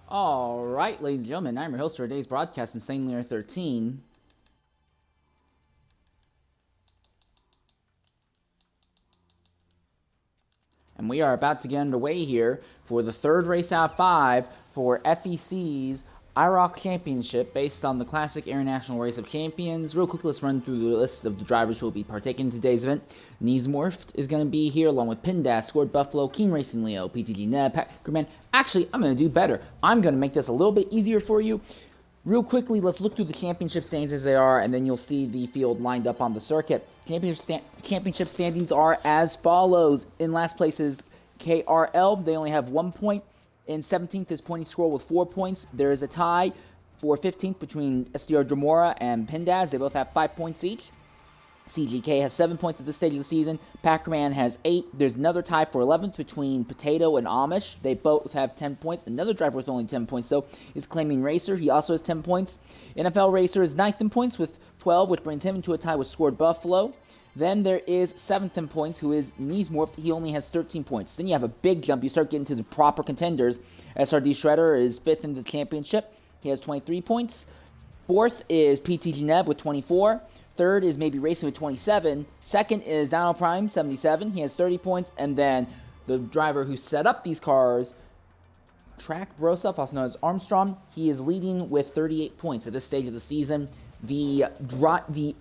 Alright, ladies and gentlemen, I'm your host for today's broadcast, Insanely Air 13. And we are about to get underway here for the third race out of 5 for FEC's IROC Championship based on the Classic International Race of Champions. Real quick, let's run through the list of the drivers who will be partaking in today's event. Neesmorphed is going to be here along with Pindas, Scored Buffalo, Keen Racing Leo, PTG Neb, Packerman. Actually, I'm going to do better. I'm going to make this a little bit easier for you. Real quickly, let's look through the championship standings as they are, and then you'll see the field lined up on the circuit. Championship standings are as follows. In last place is KRL. They only have 1 point. In 17th is Pointy Squirrel with 4 points. There is a tie for 15th between SDR Dremora and Pindas. They both have 5 points each. CGK has 7 points at this stage of the season. Packerman has 8. There's another tie for 11th between Potato and Amish. They both have 10 points. Another driver with only 10 points, though, is Claiming Racer. He also has 10 points. NFL Racer is 9th in points with 12, which brings him into a tie with Scored Buffalo. Then there is 7th in points, who is Neesmorphed. He only has 13 points. Then you have a big jump. You start getting to the proper contenders. SRD Shredder is 5th in the championship. He has 23 points. 4th is PTG Neb with 24. 3rd is Maybe Racing with 27. 2nd is Dino Prime, 77. He has 30 points. And then the driver who set up these cars, Track Brosov, also known as Armstrong, he is leading with 38 points at this stage of the season. The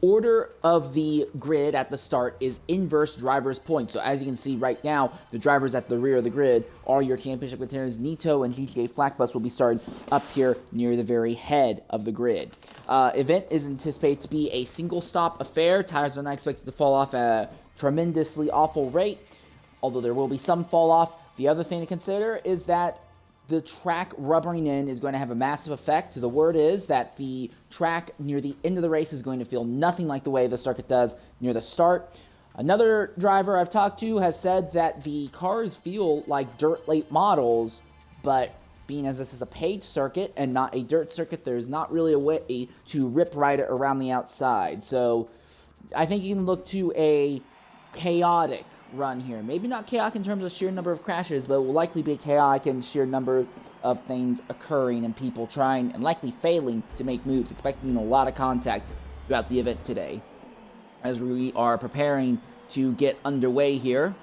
order of the grid at the start is inverse driver's points. So as you can see right now, the drivers at the rear of the grid are your championship contenders. Nito and GTA Flakbus will be starting up here near the very head of the grid. Event is anticipated to be a single stop affair. Tires are not expected to fall off at a tremendously awful rate, although there will be some fall off. The other thing to consider is that the track rubbering in is going to have a massive effect. The word is that the track near the end of the race is going to feel nothing like the way the circuit does near the start. Another driver I've talked to has said that the cars feel like dirt late models, but being as this is a paved circuit and not a dirt circuit, there's not really a way to rip ride it around the outside. So I think you can look to a chaotic run here. Maybe not chaotic in terms of sheer number of crashes, but it will likely be chaotic in sheer number of things occurring and people trying and likely failing to make moves, expecting a lot of contact throughout the event today. As we are preparing to get underway here,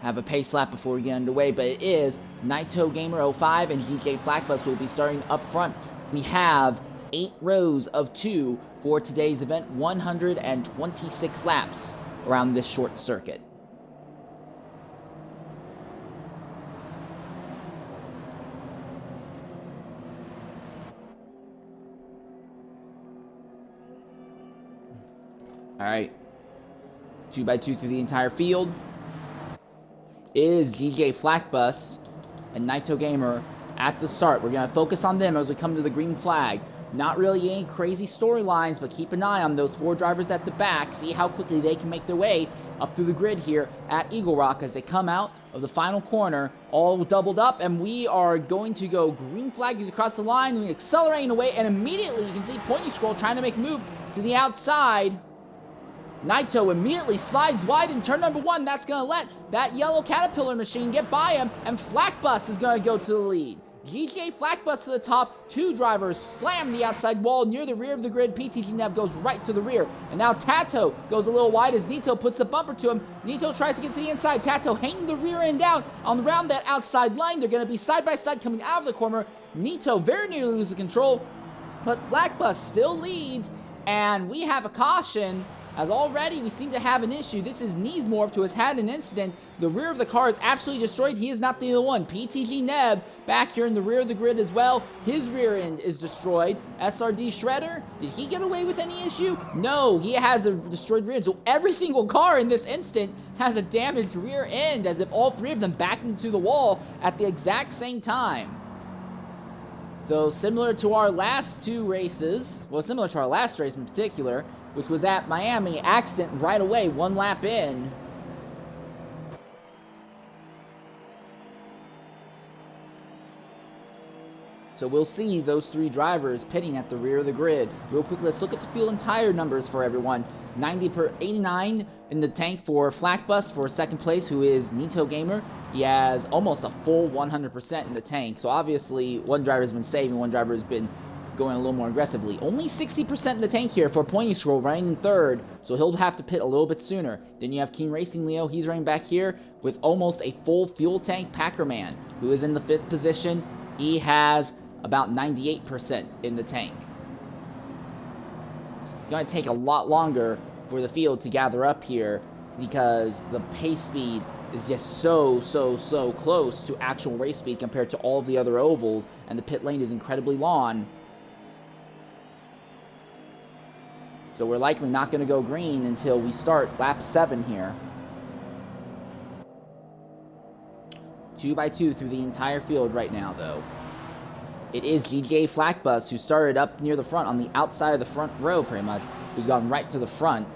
have a pace lap before we get underway, but it is Naito Gamer 05 and DJ Flakbus will be starting up front. We have 8 rows of 2 for today's event, 126 laps around this short circuit. Alright, 2x2 through the entire field is DJ Flakbus and Naito Gamer at the start. We're going to focus on them as we come to the green flag. Not really any crazy storylines, but keep an eye on those 4 drivers at the back. See how quickly they can make their way up through the grid here at Eagle Rock as they come out of the final corner, all doubled up, and we are going to go green flag across the line, and accelerating away, and immediately you can see Pointy Scroll trying to make a move to the outside. Naito immediately slides wide in turn number 1. That's going to let that yellow Caterpillar machine get by him, and Flakbus is going to go to the lead. GJ Flakbus to the top. 2 drivers slam the outside wall near the rear of the grid. PTG Nev goes right to the rear. And now Tato goes a little wide as Nito puts the bumper to him. Nito tries to get to the inside. Tato hanging the rear end down around that outside line. They're going to be side by side coming out of the corner. Nito very nearly loses control, but Flakbus still leads. And we have a caution, as already we seem to have an issue. This is Neesmorphed, who has had an incident. The rear of the car is absolutely destroyed. He is not the only one. PTG Neb back here in the rear of the grid as well. His rear end is destroyed. SRD Shredder, did he get away with any issue? No, he has a destroyed rear end. So every single car in this instant has a damaged rear end, as if all 3 of them backed into the wall at the exact same time. So similar to our last 2 races, well, similar to our last race in particular, which was at Miami, accident right away, 1 lap in. So we'll see those 3 drivers pitting at the rear of the grid. Real quick, let's look at the fuel and tire numbers for everyone. 89 in the tank for Flakbus for second place, who is Nito Gamer. He has almost a full 100% in the tank. So obviously, one driver's been saving, one driver has been going a little more aggressively. Only 60% in the tank here for Pointy Scroll running in third, so he'll have to pit a little bit sooner. Then you have King Racing Leo. He's running back here with almost a full fuel tank. Packerman, who is in the 5th position. He has about 98% in the tank. It's going to take a lot longer for the field to gather up here because the pace speed is just so close to actual race speed compared to all of the other ovals, and the pit lane is incredibly long. So we're likely not going to go green until we start lap 7 here. 2 by 2 through the entire field right now, though. It is GTA Flakbus, who started up near the front on the outside of the front row, pretty much, who's gone right to the front.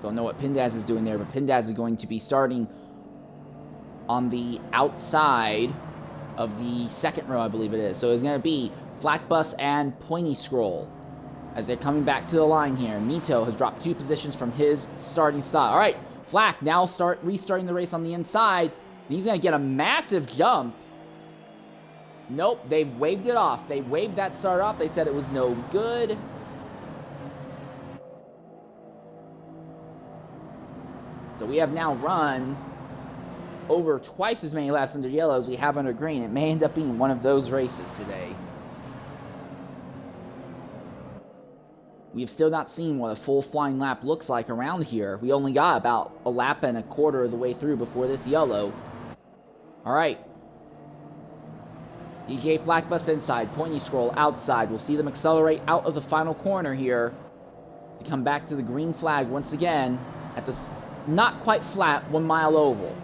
Don't know what Pindaz is doing there, but Pindaz is going to be starting on the outside of the second row, I believe it is. So it's going to be Flakbus and Pointy Scroll as they're coming back to the line here. Nito has dropped 2 positions from his starting spot. All right, Flak now restarting the race on the inside. He's going to get a massive jump. Nope, they've waved it off. They waved that start off. They said it was no good. So we have now run over twice as many laps under yellow as we have under green. It may end up being one of those races today. We have still not seen what a full flying lap looks like around here. We only got about a lap and a quarter of the way through before this yellow. Alright. DJ Flakbus inside, Pointy Scroll outside. We'll see them accelerate out of the final corner here to come back to the green flag once again at this not quite flat 1 mile oval.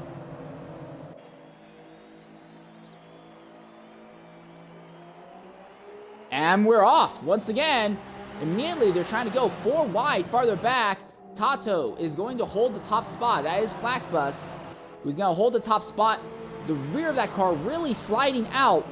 And we're off once again. Immediately, they're trying to go 4 wide, farther back. Tato is going to hold the top spot. That is Flakbus, who's going to hold the top spot. The rear of that car really sliding out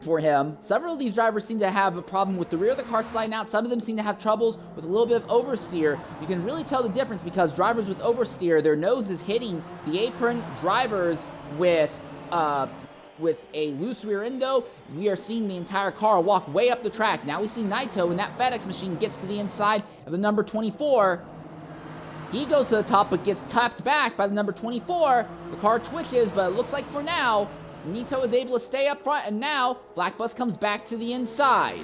for him. Several of these drivers seem to have a problem with the rear of the car sliding out. Some of them seem to have troubles with a little bit of oversteer. You can really tell the difference because drivers with oversteer, their nose is hitting the apron. Drivers with a loose rear endo, we are seeing the entire car walk way up the track. Now we see Naito when that FedEx machine gets to the inside of the number 24. He goes to the top but gets tapped back by the number 24. The car twitches, but it looks like for now, Nito is able to stay up front, and now Flakbus comes back to the inside.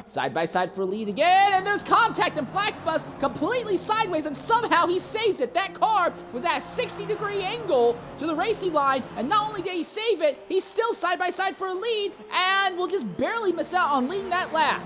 Side by side for lead again, and there's contact, and Flakbus completely sideways, and somehow he saves it. That car was at a 60-degree angle to the racing line, and not only did he save it, he's still side by side for a lead, and will just barely miss out on leading that lap.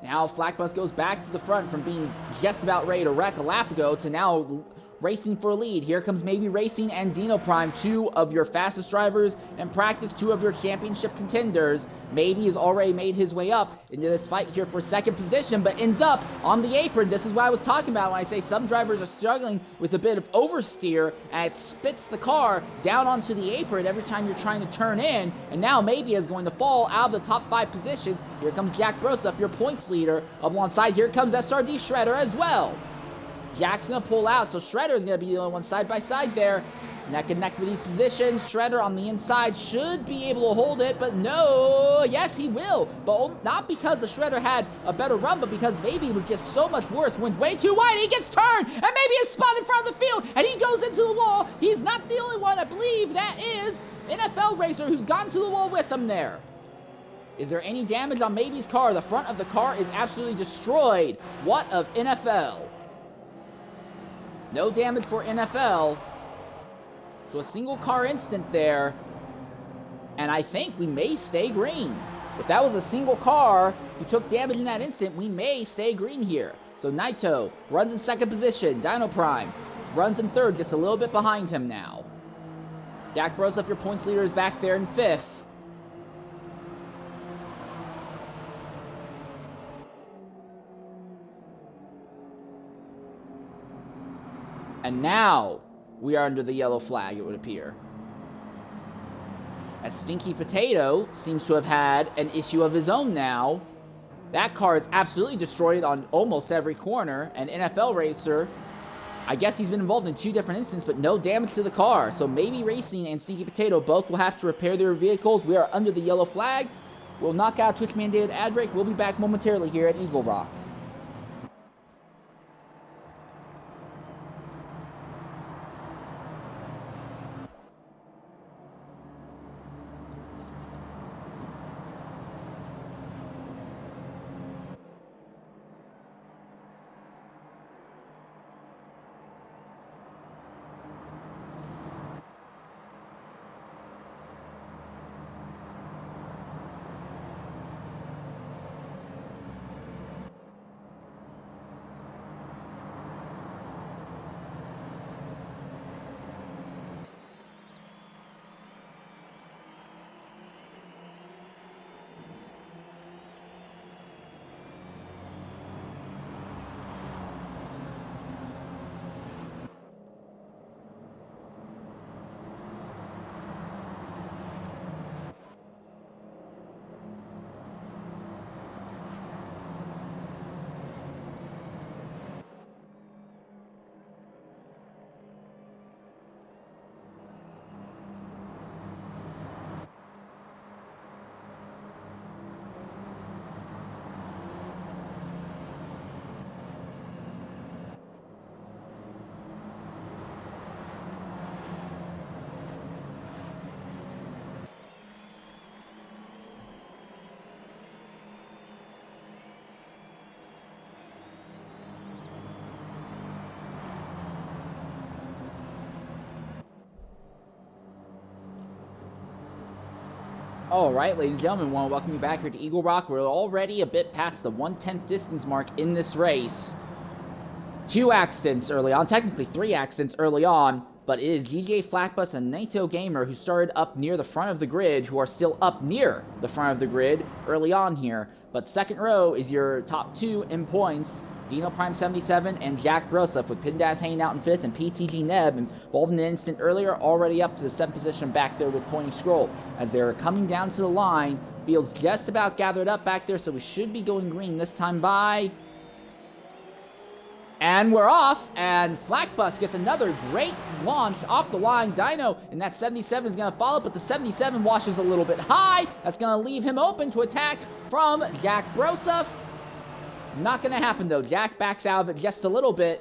Now Flakbus goes back to the front from being just about ready to wreck a lap ago to now racing for a lead. Here comes Maybe Racing and Dino Prime, 2 of your fastest drivers in practice, 2 of your championship contenders. Maybe has already made his way up into this fight here for second position, but ends up on the apron. This is what I was talking about when I say some drivers are struggling with a bit of oversteer, and it spits the car down onto the apron every time you're trying to turn in, and now Maybe is going to fall out of the top 5 positions. Here comes Jack Broseph, your points leader, alongside. Here comes SRD Shredder as well. Jack's going to pull out, so Shredder is going to be the only one side by side there. Neck and neck for these positions. Shredder on the inside should be able to hold it, but no. Yes, he will, but not because the Shredder had a better run, but because Maybe was just so much worse. Went way too wide. He gets turned, and Maybe is spun in front of the field, and he goes into the wall. He's not the only one. I believe that is NFL Racer who's gone to the wall with him there. Is there any damage on Maybe's car? The front of the car is absolutely destroyed. What of NFL? No damage for NFL. So a single car incident there. And I think we may stay green. If that was a single car who took damage in that instant, we may stay green here. So Naito runs in second position. Dino Prime runs in third, just a little bit behind him now. Dak Broseph, your points leader, is back there in fifth. And now we are under the yellow flag, it would appear. As Stinky Potato seems to have had an issue of his own now. That car is absolutely destroyed on almost every corner. And NFL Racer, I guess he's been involved in 2 different incidents, but no damage to the car. So maybe Racing and Stinky Potato both will have to repair their vehicles. We are under the yellow flag. We'll knock out Twitch mandated ad break. We'll be back momentarily here at Eagle Rock. Alright, ladies and gentlemen, I want to welcome you back here to Eagle Rock. We're already a bit past the 1/10 distance mark in this race. 2 accidents early on, technically 3 accidents early on, but it is DJ Flackbus and Naito Gamer who started up near the front of the grid, who are still up near the front of the grid early on here. But second row is your top 2 in points, Dino Prime 77 and Jack Broseph, with Pindas hanging out in 5th and PTG Neb, involved in an instant earlier, already up to the 7th position back there with Pointy Scroll. As they're coming down to the line, field's just about gathered up back there, so we should be going green this time by. And we're off, and Flackbus gets another great launch off the line. Dino and that 77 is going to follow, but the 77 washes a little bit high. That's going to leave him open to attack from Jack Broseph. Not going to happen, though. Jack backs out of it just a little bit.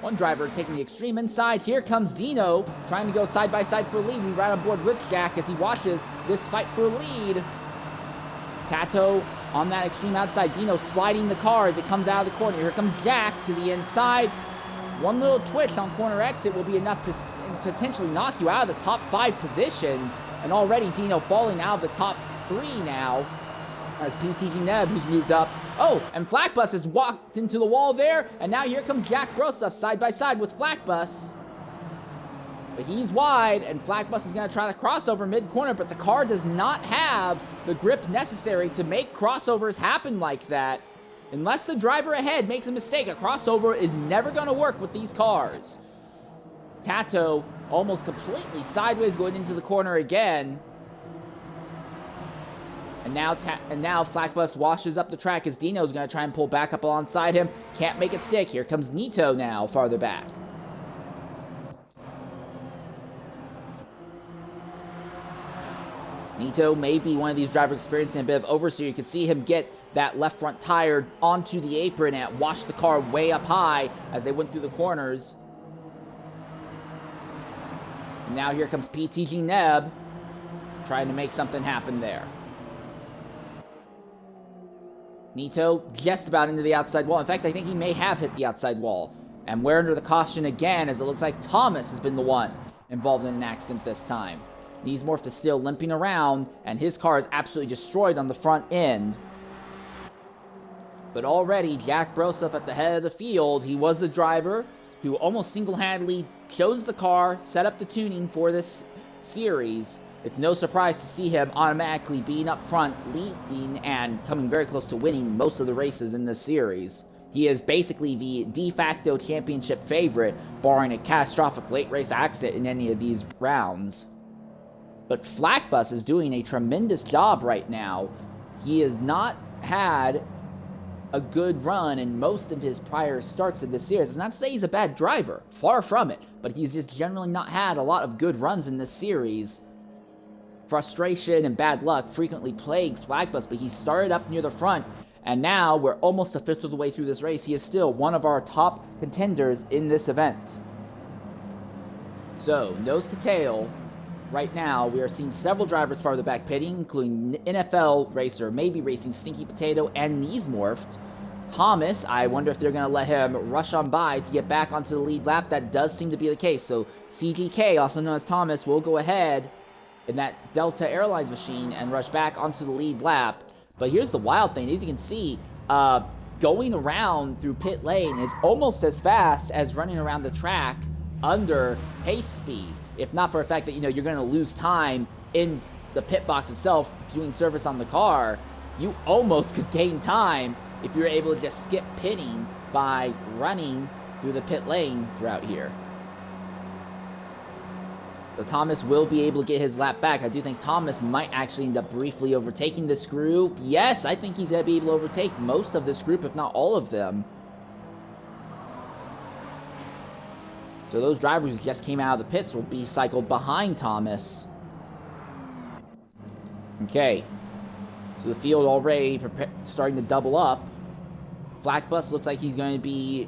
One driver taking the extreme inside. Here comes Dino, trying to go side by side for lead. We ride on board with Jack as he watches this fight for lead. Tato on that extreme outside. Dino sliding the car as it comes out of the corner. Here comes Jack to the inside. One little twitch on corner exit will be enough to potentially knock you out of the top 5 positions. And already Dino falling out of the top 3 now, as PTG Neb, who's moved up. Oh, and Flackbus has walked into the wall there, and now here comes Jack Broseph side by side with Flackbus. But he's wide, and Flackbus is going to try to crossover mid-corner, but the car does not have the grip necessary to make crossovers happen like that. Unless the driver ahead makes a mistake, a crossover is never going to work with these cars. Tato almost completely sideways going into the corner again. And now Flackbus washes up the track as Dino's going to try and pull back up alongside him. Can't make it stick. Here comes Nito now, farther back. Nito may be one of these drivers experiencing a bit of oversteer. You can see him get that left front tire onto the apron and wash the car way up high as they went through the corners. And now here comes PTG Neb, trying to make something happen there. Nito just about into the outside wall. In fact, I think he may have hit the outside wall. And we're under the caution again, as it looks like Thomas has been the one involved in an accident this time. He's morphed to still limping around, and his car is absolutely destroyed on the front end. But already, Jack Broseph at the head of the field. He was the driver who almost single-handedly chose the car, set up the tuning for this series. It's no surprise to see him automatically being up front, leading, and coming very close to winning most of the races in this series. He is basically the de facto championship favorite, barring a catastrophic late race accident in any of these rounds. But Flackbus is doing a tremendous job right now. He has not had a good run in most of his prior starts in this series. It's not to say he's a bad driver, far from it, but he's just generally not had a lot of good runs in this series. Frustration and bad luck frequently plagues Flackbus, but he started up near the front, and now we're almost a fifth of the way through this race. He is still one of our top contenders in this event. So, nose to tail, right now we are seeing several drivers farther back pitting, including NFL racer, maybe racing Stinky Potato, and Knees Morphed. Thomas, I wonder if they're going to let him rush on by to get back onto the lead lap. That does seem to be the case. So CGK, also known as Thomas, will go ahead in that Delta Airlines machine and rush back onto the lead lap. But here's the wild thing. As you can see, going around through pit lane is almost as fast as running around the track under pace speed. If not for the fact that, you're going to lose time in the pit box itself doing service on the car, you almost could gain time if you're able to just skip pitting by running through the pit lane throughout here. So Thomas will be able to get his lap back. I do think Thomas might actually end up briefly overtaking this group. Yes, I think he's going to be able to overtake most of this group, if not all of them. So those drivers who just came out of the pits will be cycled behind Thomas. Okay. So the field already starting to double up. Flackbus looks like he's going to be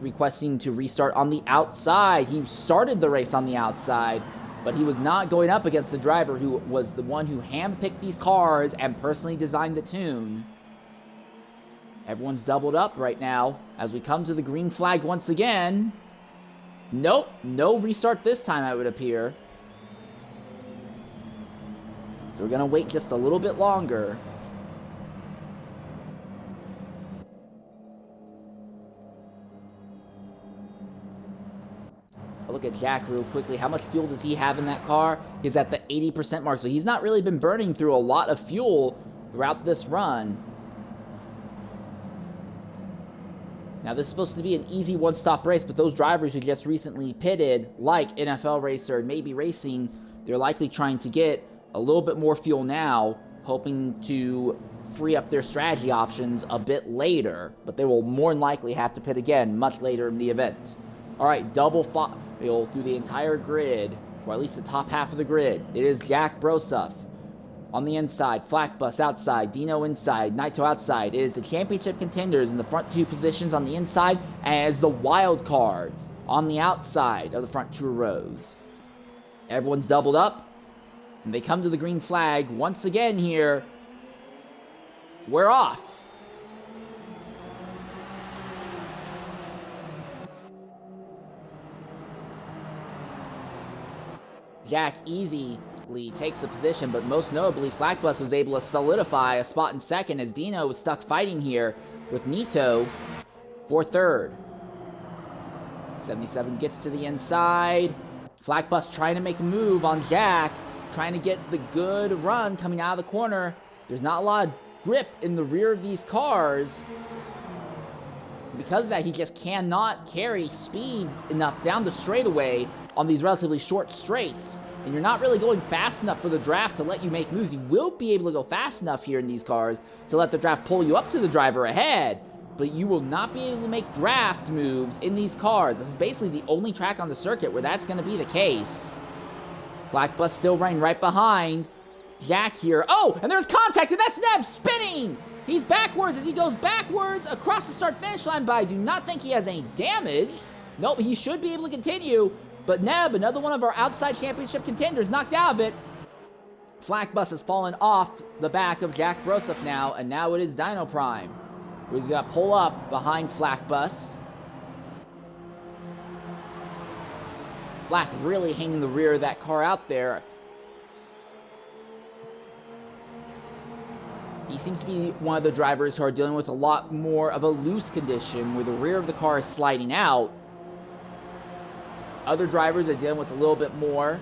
requesting to restart on the outside. He started the race on the outside, but he was not going up against the driver who was the one who handpicked these cars and personally designed the tune. Everyone's doubled up right now as we come to the green flag once again. Nope, no restart this time, it would appear. So we're going to wait just a little bit longer. I'll look at Jack real quickly. How much fuel does he have in that car? He's at the 80% mark, so he's not really been burning through a lot of fuel throughout this run. Now, this is supposed to be an easy one-stop race, but those drivers who just recently pitted, like NFL Racer and Maybe Racing, they're likely trying to get a little bit more fuel now, hoping to free up their strategy options a bit later, but they will more than likely have to pit again much later in the event. All right, double file through the entire grid, or at least the top half of the grid. It is Jack Broseph on the inside, Flackbus outside, Dino inside, Naito outside. It is the championship contenders in the front two positions on the inside, as the wild cards on the outside of the front two rows. Everyone's doubled up, and they come to the green flag once again here. We're off. Jack easily takes a position, but most notably, Flackbus was able to solidify a spot in second as Dino was stuck fighting here with Nito for third. 77 gets to the inside. Flackbus trying to make a move on Jack, trying to get the good run coming out of the corner. There's not a lot of grip in the rear of these cars. Because of that, he just cannot carry speed enough down the straightaway on these relatively short straights, and you're not really going fast enough for the draft to let you make moves. You will be able to go fast enough here in these cars to let the draft pull you up to the driver ahead, but you will not be able to make draft moves in these cars. This is basically the only track on the circuit where that's going to be the case. Flackbus still running right behind Jack here. Oh, and there's contact, and that's Neb spinning! He's backwards as he goes backwards across the start-finish line, but I do not think he has any damage. Nope, he should be able to continue. But Neb, another one of our outside championship contenders, knocked out of it. Flackbus has fallen off the back of Jack Broseph now, and now it is Dino Prime, who's going to pull up behind Flackbus. Flack really hanging the rear of that car out there. He seems to be one of the drivers who are dealing with a lot more of a loose condition, where the rear of the car is sliding out. Other drivers are dealing with a little bit more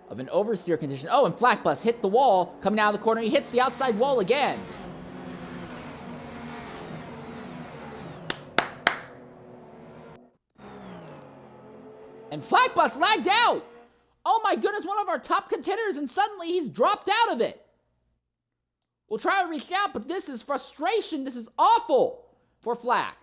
of an oversteer condition. Oh, and Flackbus hit the wall coming out of the corner. He hits the outside wall again. And Flag Bus lagged out. Oh my goodness, one of our top contenders, and suddenly he's dropped out of it. We'll try to reach out, but this is frustration. This is awful for Flack.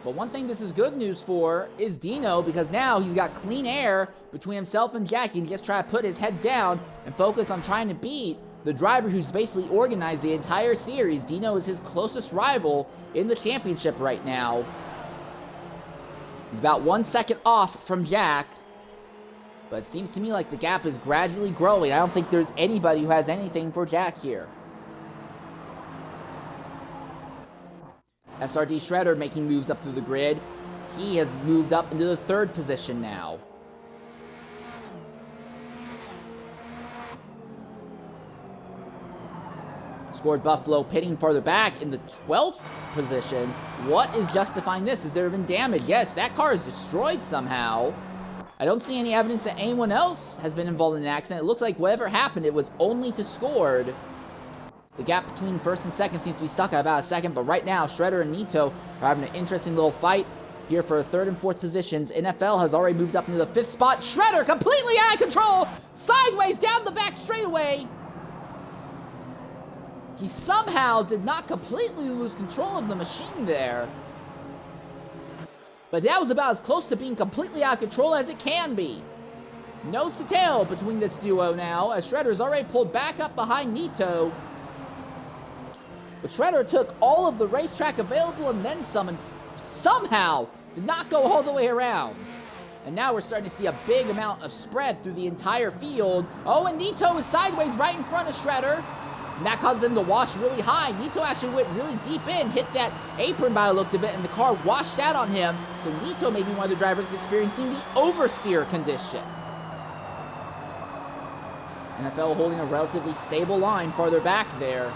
But one thing this is good news for is Dino, because now he's got clean air between himself and Jack. He can just try to put his head down and focus on trying to beat the driver who's basically organized the entire series. Dino is his closest rival in the championship right now. He's about 1 second off from Jack. But it seems to me like the gap is gradually growing. I don't think there's anybody who has anything for Jack here. SRD Shredder making moves up through the grid. He has moved up into the 3rd position now. Scored Buffalo pitting farther back in the 12th position. What is justifying this? Has there been damage? Yes, that car is destroyed somehow. I don't see any evidence that anyone else has been involved in an accident. It looks like whatever happened, it was only to Scored. The gap between 1st and 2nd seems to be stuck at about a second, but right now, Shredder and Nito are having an interesting little fight here for 3rd and 4th positions. NFL has already moved up into the 5th spot. Shredder completely out of control, sideways down the back straightaway. He somehow did not completely lose control of the machine there. But that was about as close to being completely out of control as it can be. Nose to tail between this duo now, as Shredder's already pulled back up behind Nito. But Shredder took all of the racetrack available and then some, and somehow did not go all the way around. And now we're starting to see a big amount of spread through the entire field. Oh, and Nito is sideways right in front of Shredder. And that causes him to wash really high. Nito actually went really deep in, hit that apron by the look of it, and the car washed out on him. So Nito may be one of the drivers experiencing the oversteer condition. NFL holding a relatively stable line farther back there.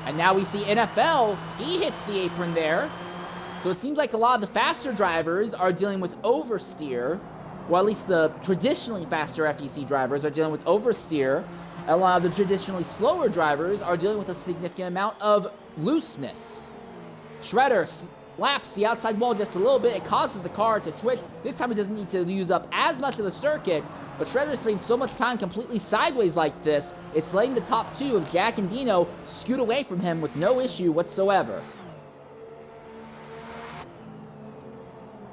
And now we see NFL, he hits the apron there. So it seems like a lot of the faster drivers are dealing with oversteer. Well, at least the traditionally faster FEC drivers are dealing with oversteer. A lot of the traditionally slower drivers are dealing with a significant amount of looseness. Shredder slaps the outside wall just a little bit. It causes the car to twitch. This time it doesn't need to use up as much of the circuit, but Shredder spends so much time completely sideways like this, it's letting the top two of Jack and Dino scoot away from him with no issue whatsoever.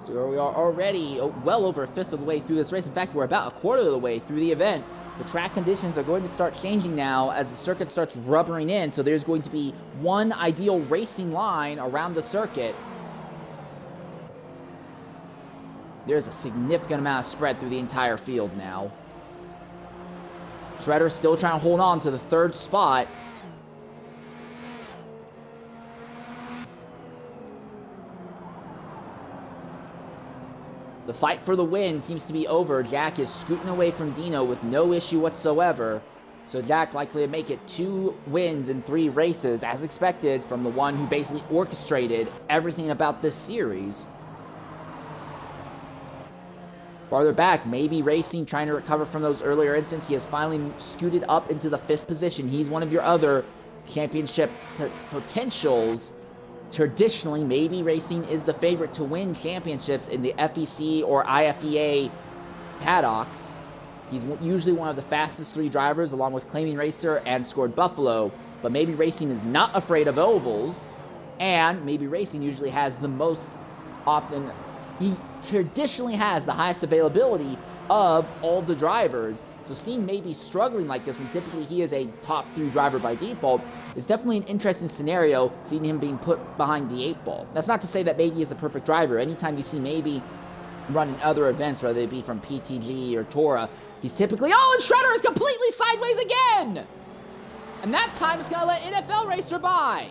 So we are already well over a fifth of the way through this race. In fact, we're about a quarter of the way through the event. The track conditions are going to start changing now as the circuit starts rubbering in, so there's going to be one ideal racing line around the circuit. There's a significant amount of spread through the entire field now. Shredder's still trying to hold on to the 3rd spot. The fight for the win seems to be over. Jack is scooting away from Dino with no issue whatsoever. So Jack likely to make it 2 wins in 3 races, as expected, from the one who basically orchestrated everything about this series. Farther back, Maybe Racing trying to recover from those earlier incidents. He has finally scooted up into the 5th position. He's one of your other championship potentials. Traditionally, Maybe Racing is the favorite to win championships in the FEC or IFEA paddocks. He's usually one of the fastest 3 drivers, along with Claiming Racer and Scored Buffalo. But Maybe Racing is not afraid of ovals, and Maybe Racing usually has the most often. He traditionally has the highest availability of all the drivers. So seeing Maybe struggling like this when typically he is a top 3 driver by default is definitely an interesting scenario, seeing him being put behind the 8 ball. That's not to say that Maybe is the perfect driver. Anytime you see Maybe run in other events, whether they be from PTG or Tora, he's typically, oh, and Shredder is completely sideways again! And that time it's going to let NFL Racer by.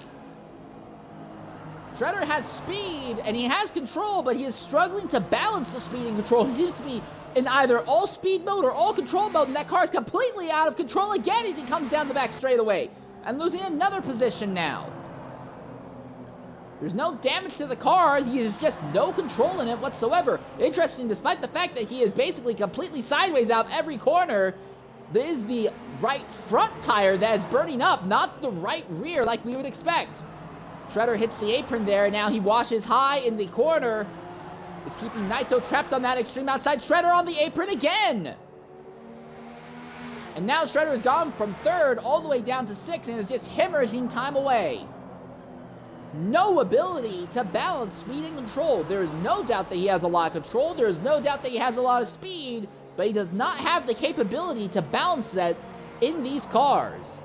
Shredder has speed, and he has control, but he is struggling to balance the speed and control. He seems to be in either all speed mode or all control mode, and that car is completely out of control again as he comes down the back straightaway. And losing another position now. There's no damage to the car, he has just no control in it whatsoever. Interesting, despite the fact that he is basically completely sideways out of every corner, there is the right front tire that is burning up, not the right rear like we would expect. Shredder hits the apron there, now he washes high in the corner. is keeping Naito trapped on that extreme outside. Shredder on the apron again. And now Shredder has gone from 3rd all the way down to 6th and is just hemorrhaging time away. No ability to balance speed and control. There is no doubt that he has a lot of control. There is no doubt that he has a lot of speed, but he does not have the capability to balance that in these cars.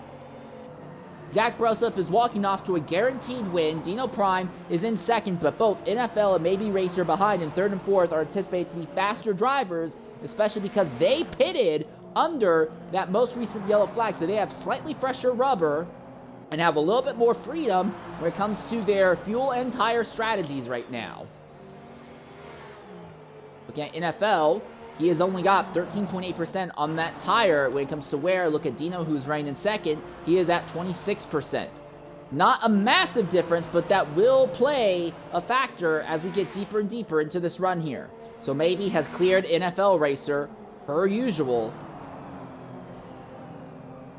Jack Broseph is walking off to a guaranteed win. Dino Prime is in 2nd, but both NFL and maybe Racer behind in 3rd and 4th are anticipated to be faster drivers, especially because they pitted under that most recent yellow flag, so they have slightly fresher rubber and have a little bit more freedom when it comes to their fuel and tire strategies right now. Looking at NFL, he has only got 13.8% on that tire when it comes to wear. Look at Dino, who's running in 2nd. He is at 26%. Not a massive difference, but that will play a factor as we get deeper and deeper into this run here. So maybe has cleared NFL Racer per usual.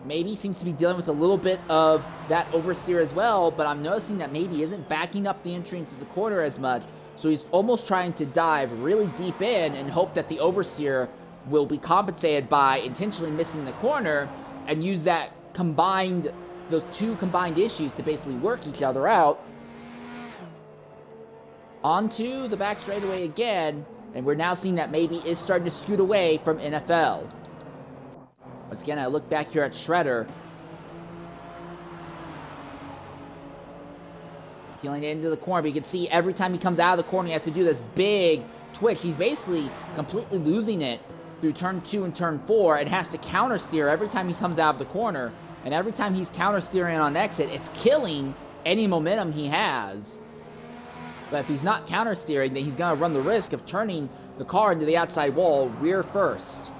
Maybe seems to be dealing with a little bit of that oversteer as well, but I'm noticing that maybe isn't backing up the entry into the corner as much, so he's almost trying to dive really deep in and hope that the oversteer will be compensated by intentionally missing the corner and use that combined, those two combined issues to basically work each other out. Onto the back straightaway again, and we're now seeing that maybe is starting to scoot away from NFL. Once again, I look back here at Shredder. Peeling into the corner, but you can see every time he comes out of the corner, he has to do this big twitch. He's basically completely losing it through turn 2 and turn 4 and has to counter steer every time he comes out of the corner. And every time he's counter steering on exit, it's killing any momentum he has. But if he's not counter steering, then he's going to run the risk of turning the car into the outside wall rear first.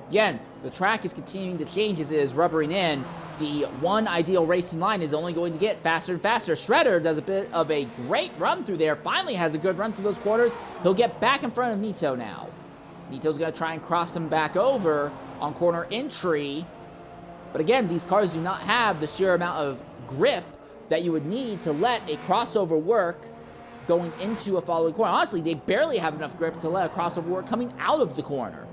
Again, the track is continuing to change as it is rubbering in. The one ideal racing line is only going to get faster and faster. Shredder does a bit of a great run through there. Finally has a good run through those quarters. He'll get back in front of Nito now. Nito's going to try and cross him back over on corner entry. But again, these cars do not have the sheer amount of grip that you would need to let a crossover work going into a following corner. Honestly, they barely have enough grip to let a crossover work coming out of the corner.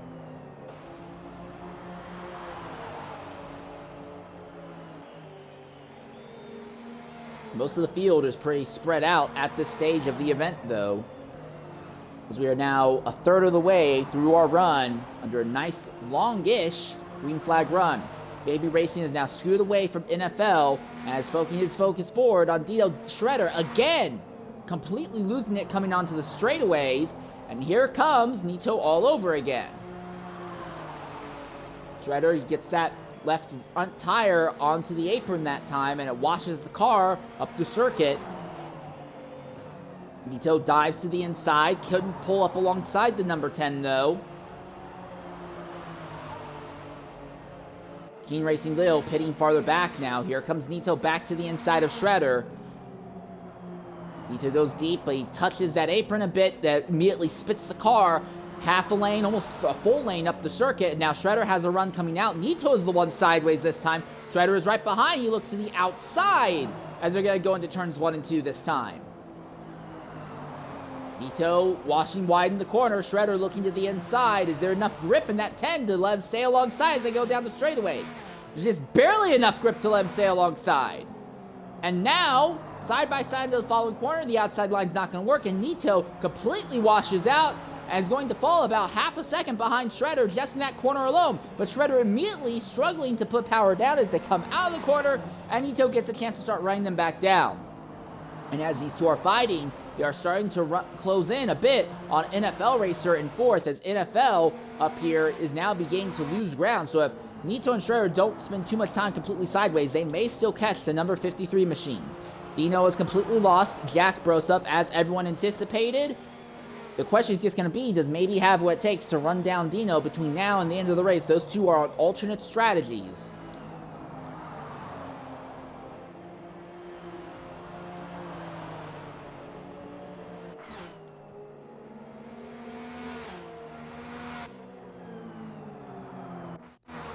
Most of the field is pretty spread out at this stage of the event, though, as we are now a third of the way through our run under a nice, longish green flag run. Baby Racing is now scooted away from NFL and is focusing his focus forward on Dino. Shredder again, completely losing it coming onto the straightaways, and here comes Nito all over again. Shredder gets that left front tire onto the apron that time, and it washes the car up the circuit. Nito dives to the inside, couldn't pull up alongside the number 10 though. Keen Racing Lil pitting farther back now. Here comes Nito back to the inside of Shredder. Nito goes deep, but he touches that apron a bit that immediately spits the car half a lane, almost a full lane up the circuit. And now Shredder has a run coming out. Nito is the one sideways this time. Shredder is right behind. He looks to the outside as they're going to go into turns 1 and 2 this time. Nito washing wide in the corner. Shredder looking to the inside. Is there enough grip in that 10 to let him stay alongside as they go down the straightaway? There's just barely enough grip to let him stay alongside. And now, side by side to the following corner, the outside line's not going to work, and Nito completely washes out and is going to fall about half a second behind Shredder just in that corner alone. But Shredder immediately struggling to put power down as they come out of the corner, and Nito gets a chance to start running them back down. And as these two are fighting, they are starting to close in a bit on NFL Racer in 4th, as NFL up here is now beginning to lose ground. So if Nito and Shredder don't spend too much time completely sideways, they may still catch the number 53 machine. Dino is completely lost. Jack Broseph, as everyone anticipated. The question is just going to be, does maybe have what it takes to run down Dino between now and the end of the race? Those two are on alternate strategies.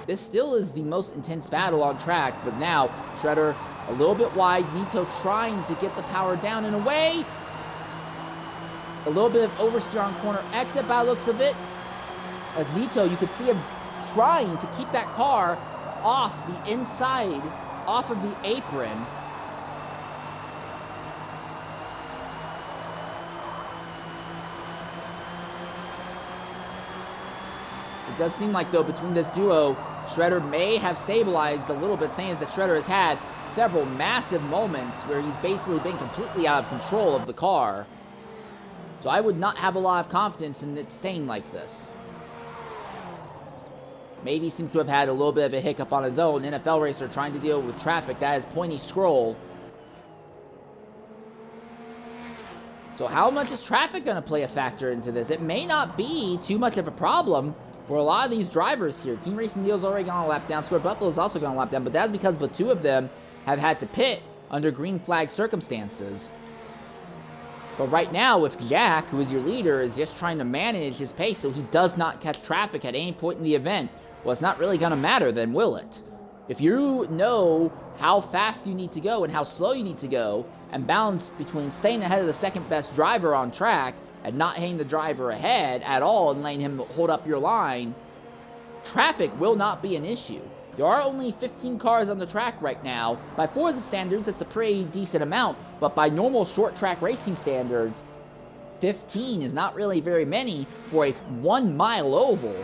This still is the most intense battle on track, but now Shredder a little bit wide, Nito trying to get the power down in a way. A little bit of oversteer on corner exit by the looks of it. As Nito, you could see him trying to keep that car off the inside, off of the apron. It does seem like, though, between this duo, Shredder may have stabilized a little bit. The thing is that Shredder has had several massive moments where he's basically been completely out of control of the car. So I would not have a lot of confidence in it staying like this. Maybe seems to have had a little bit of a hiccup on his own. NFL racer trying to deal with traffic. That is pointy scroll. So how much is traffic going to play a factor into this? It may not be too much of a problem for a lot of these drivers here. King Racing Deal's already gone a lap down. Square Buffalo's also gone a lap down, but that's because the two of them have had to pit under green flag circumstances. But right now, with Jack, who is your leader, is just trying to manage his pace so he does not catch traffic at any point in the event, well, it's not really going to matter then, will it? If you know how fast you need to go and how slow you need to go, and balance between staying ahead of the second best driver on track and not hitting the driver ahead at all and letting him hold up your line, traffic will not be an issue. There are only 15 cars on the track right now. By Forza standards, it's a pretty decent amount, but by normal short track racing standards, 15 is not really very many for a 1 mile oval.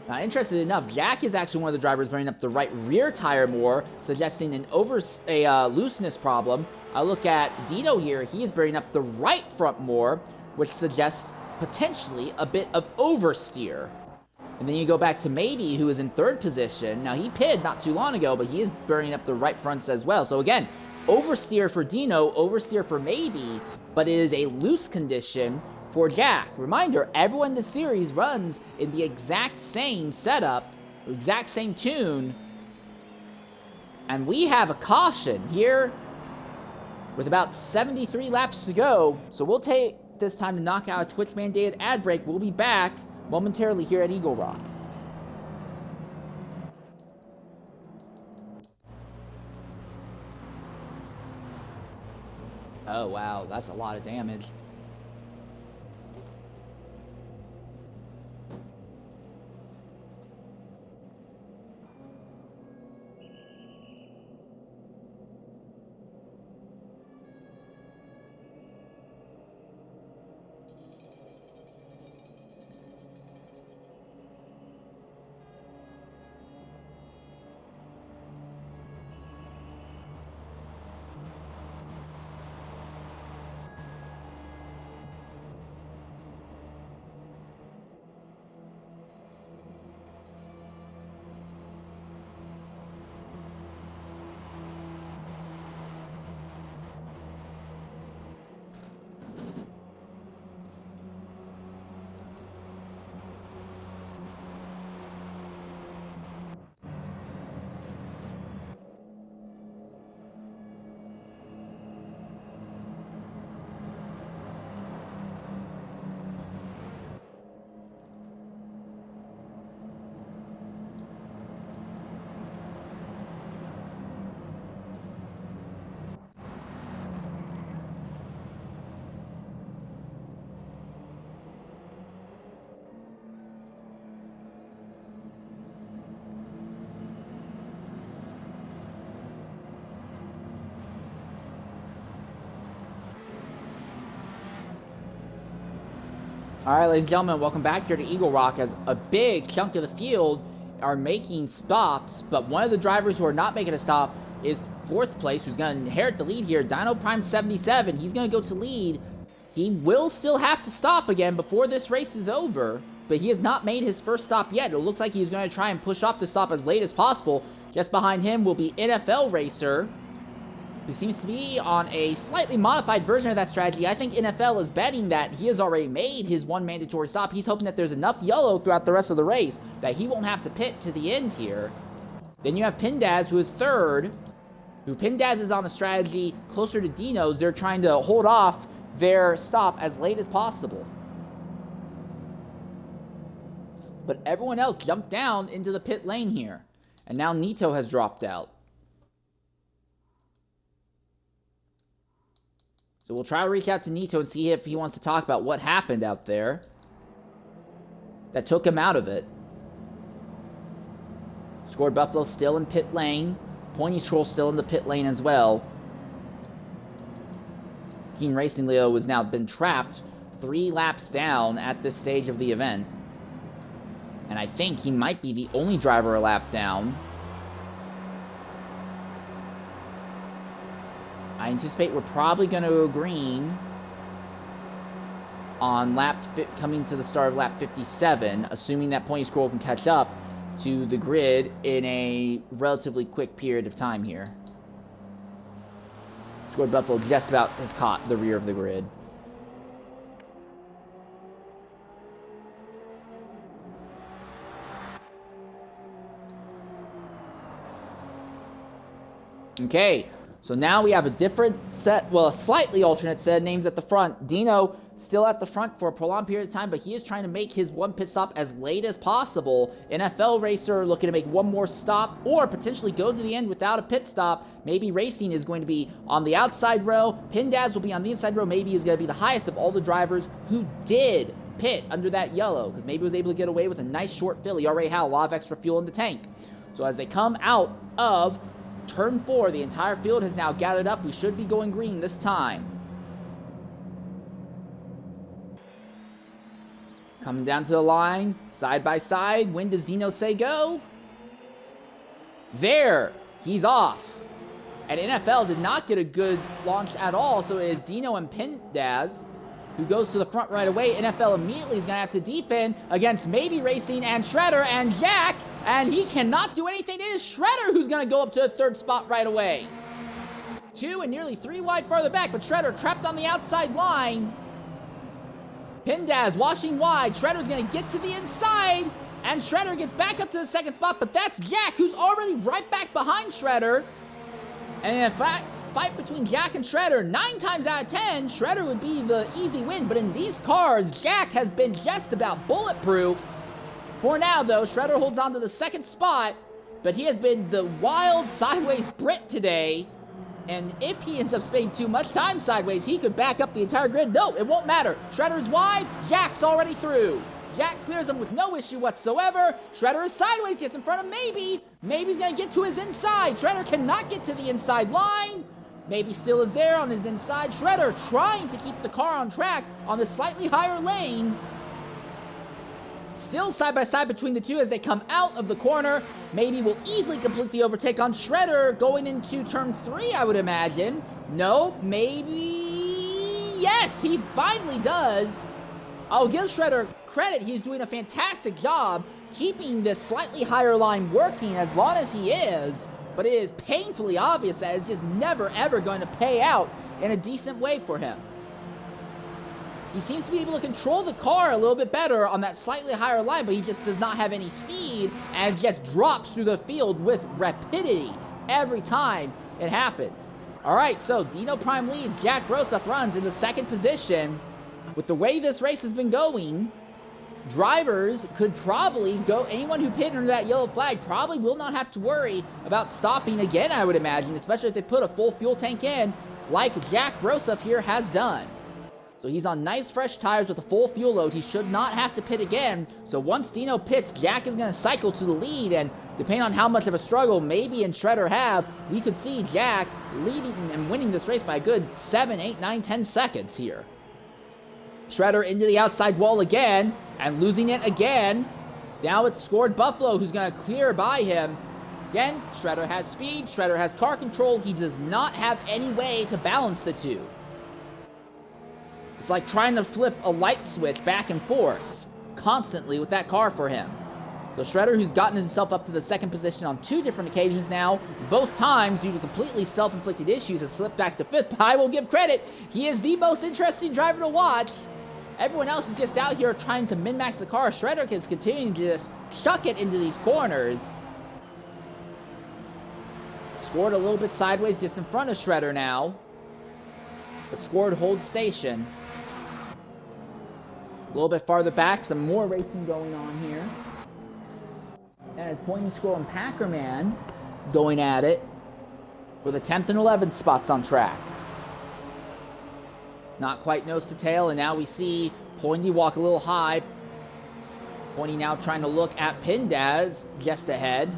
Now, interestingly enough, Jack is actually one of the drivers burning up the right rear tire more, suggesting an looseness problem. I look at Dino here, he is burning up the right front more, which suggests potentially a bit of oversteer. And then you go back to Maybe, who is in third position. Now, he pitted not too long ago, but he is burning up the right fronts as well. So again, oversteer for Dino, oversteer for Maybe, but it is a loose condition for Jack. Reminder, everyone in the series runs in the exact same setup, exact same tune. And we have a caution here with about 73 laps to go. So we'll take this time to knock out a Twitch-mandated ad break. We'll be back momentarily here at Eagle Rock. Oh, wow, that's a lot of damage. All right, ladies and gentlemen, welcome back here to Eagle Rock as a big chunk of the field are making stops, but one of the drivers who are not making a stop is fourth place, who's going to inherit the lead here. Dino Prime 77, he's going to go to lead. He will still have to stop again before this race is over, but he has not made his first stop yet. It looks like he's going to try and push off the stop as late as possible. Just behind him will be NFL Racer, who seems to be on a slightly modified version of that strategy. I think NFL is betting that he has already made his one mandatory stop. He's hoping that there's enough yellow throughout the rest of the race that he won't have to pit to the end here. Then you have Pindaz, who is third. Pindaz is on a strategy closer to Dino's. They're trying to hold off their stop as late as possible. But everyone else jumped down into the pit lane here. And now Nito has dropped out. So we'll try to reach out to Nito and see if he wants to talk about what happened out there that took him out of it. Scored Buffalo still in pit lane. Pointy Troll still in the pit lane as well. Keen Racing Leo has now been trapped 3 laps down at this stage of the event. And I think he might be the only driver a lap down. I anticipate we're probably going to go green on coming to the start of lap 57, assuming that Pointy Scroll can catch up to the grid in a relatively quick period of time here. Scored Buffalo just about has caught the rear of the grid. Okay, so now we have a different set, well, a slightly alternate set of names at the front. Dino still at the front for a prolonged period of time, but he is trying to make his one pit stop as late as possible. NFL Racer looking to make one more stop or potentially go to the end without a pit stop. Maybe Racing is going to be on the outside row. Pindaz will be on the inside row. Maybe he's going to be the highest of all the drivers who did pit under that yellow, because maybe he was able to get away with a nice short fill. He already had a lot of extra fuel in the tank. So as they come out of Turn 4, the entire field has now gathered up. We should be going green this time. Coming down to the line, side by side. When does Dino say go? There, he's off. And NFL did not get a good launch at all, so it is Dino and Pindaz who goes to the front right away. NFL immediately is going to have to defend against maybe Racing and Shredder and Jack, and he cannot do anything. It is Shredder who's going to go up to the third spot right away. 2 and nearly 3 wide farther back, but Shredder trapped on the outside line. Pindaz washing wide. Shredder's going to get to the inside, and Shredder gets back up to the second spot, but that's Jack, who's already right back behind Shredder. And in fact, fight between Jack and Shredder, 9 times out of 10, Shredder would be the easy win, but in these cars, Jack has been just about bulletproof. For now, though, Shredder holds on to the second spot, but he has been the wild sideways Brit today. And if he ends up spending too much time sideways, he could back up the entire grid. No, it won't matter. Shredder's wide. Jack's already through. Jack clears him with no issue whatsoever. Shredder is sideways just in front of Maybe. Maybe's going to get to his inside. Shredder cannot get to the inside line. Maybe still is there on his inside. Shredder trying to keep the car on track on the slightly higher lane. Still side by side between the two as they come out of the corner. Maybe will easily complete the overtake on Shredder going into turn 3, I would imagine. No, maybe. Yes, he finally does. I'll give Shredder credit. He's doing a fantastic job keeping this slightly higher line working as long as he is. But it is painfully obvious that it's just never, ever going to pay out in a decent way for him. He seems to be able to control the car a little bit better on that slightly higher line, but he just does not have any speed and just drops through the field with rapidity every time it happens. All right, so Dino Prime leads. Jack Grosef runs in the second position. With the way this race has been going, drivers could probably go, anyone who pitted under that yellow flag probably will not have to worry about stopping again, I would imagine, especially if they put a full fuel tank in like Jack Grosef here has done. So he's on nice fresh tires with a full fuel load. He should not have to pit again. So once Dino pits, Jack is going to cycle to the lead, and depending on how much of a struggle Maybe and Shredder have, we could see Jack leading and winning this race by a good 7, 8, 9, 10 seconds here. Shredder into the outside wall again, and losing it again. Now it's Scored Buffalo who's going to clear by him. Again, Shredder has speed, Shredder has car control. He does not have any way to balance the two. It's like trying to flip a light switch back and forth constantly with that car for him. So Shredder, who's gotten himself up to the second position on 2 different occasions now, both times due to completely self-inflicted issues, has flipped back to 5th. But I will give credit. He is the most interesting driver to watch. Everyone else is just out here trying to min-max the car. Shredder is continuing to just chuck it into these corners. Scored a little bit sideways just in front of Shredder now. But Scored holds station. A little bit farther back, some more racing going on here. as Pointy Squirrel and Packerman going at it for the 10th and 11th spots on track. Not quite nose to tail, and now we see Pointy walk a little high. Pointy now trying to look at Pindaz just ahead.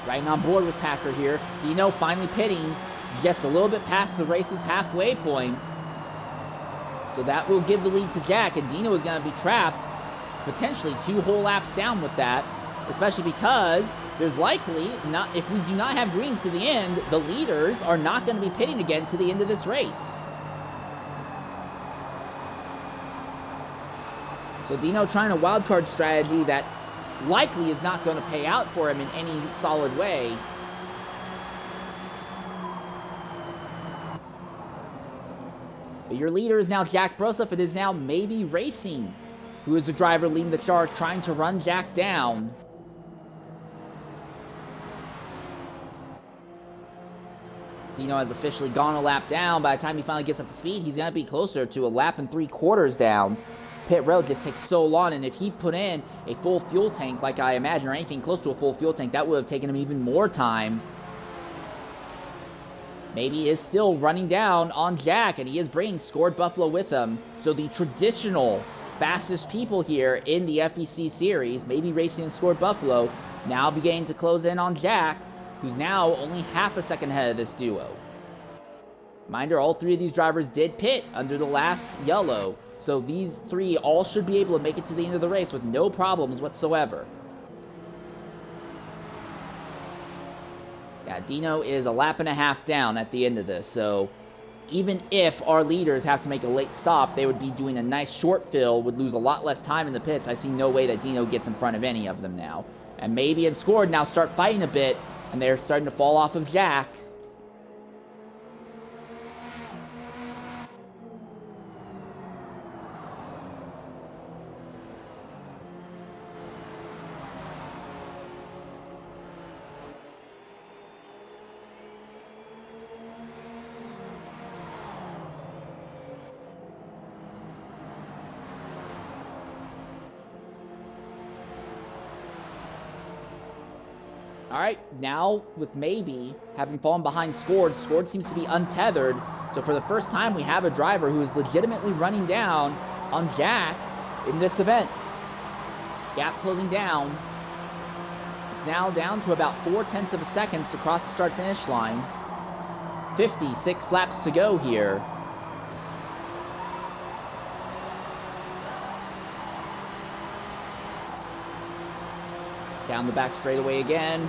Right on board with Packer here. Dino finally pitting just a little bit past the race's halfway point. So that will give the lead to Jack, and Dino is going to be trapped potentially 2 whole laps down with that, especially because there's likely not, if we do not have greens to the end, the leaders are not going to be pitting again to the end of this race. So Dino trying a wild card strategy that likely is not going to pay out for him in any solid way. But your leader is now Jack Broseph. It is now Maybe Racing, who is the driver leading the charge, trying to run Jack down. Dino has officially gone a lap down. By the time he finally gets up to speed, he's going to be closer to a lap and 3/4 down. Pit road just takes so long, and if he put in a full fuel tank, like I imagine, or anything close to a full fuel tank, that would have taken him even more time. Maybe is still running down on Jack, and he is bringing Scored Buffalo with him. So the traditional fastest people here in the FEC series, Maybe Racing and Scored Buffalo, now beginning to close in on Jack, who's now only half a second ahead of this duo. Reminder, all 3 of these drivers did pit under the last yellow. So these 3 all should be able to make it to the end of the race with no problems whatsoever. Yeah, Dino is a lap and a half down at the end of this. So even if our leaders have to make a late stop, they would be doing a nice short fill, would lose a lot less time in the pits. I see no way that Dino gets in front of any of them now. And Maybe and Scored now start fighting a bit, and they're starting to fall off of Jack. All right, now with Maybe having fallen behind Scored, Scored seems to be untethered. So for the first time, we have a driver who is legitimately running down on Jack in this event. Gap closing down. It's now down to about 0.4 of a second to cross the start-finish line. 56 laps to go here. Down the back straightaway again.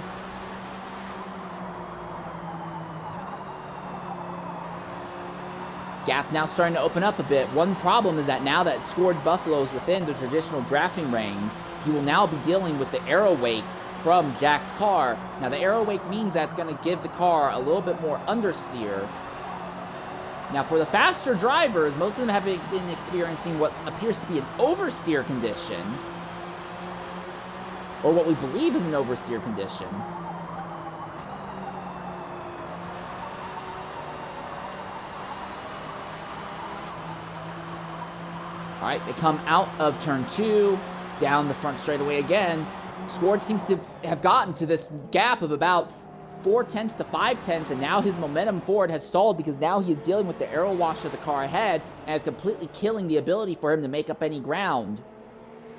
Gap now starting to open up a bit. One problem is that now that Scored Buffalo is within the traditional drafting range, he will now be dealing with the aero wake from Jack's car. Now the aero wake means that's going to give the car a little bit more understeer. Now for the faster drivers, most of them have been experiencing what appears to be an oversteer condition, or what we believe is an oversteer condition. All right, they come out of turn 2, down the front straightaway again. Scored seems to have gotten to this gap of about 0.4 to 0.5, and now his momentum forward has stalled because now he is dealing with the aero wash of the car ahead, and is completely killing the ability for him to make up any ground.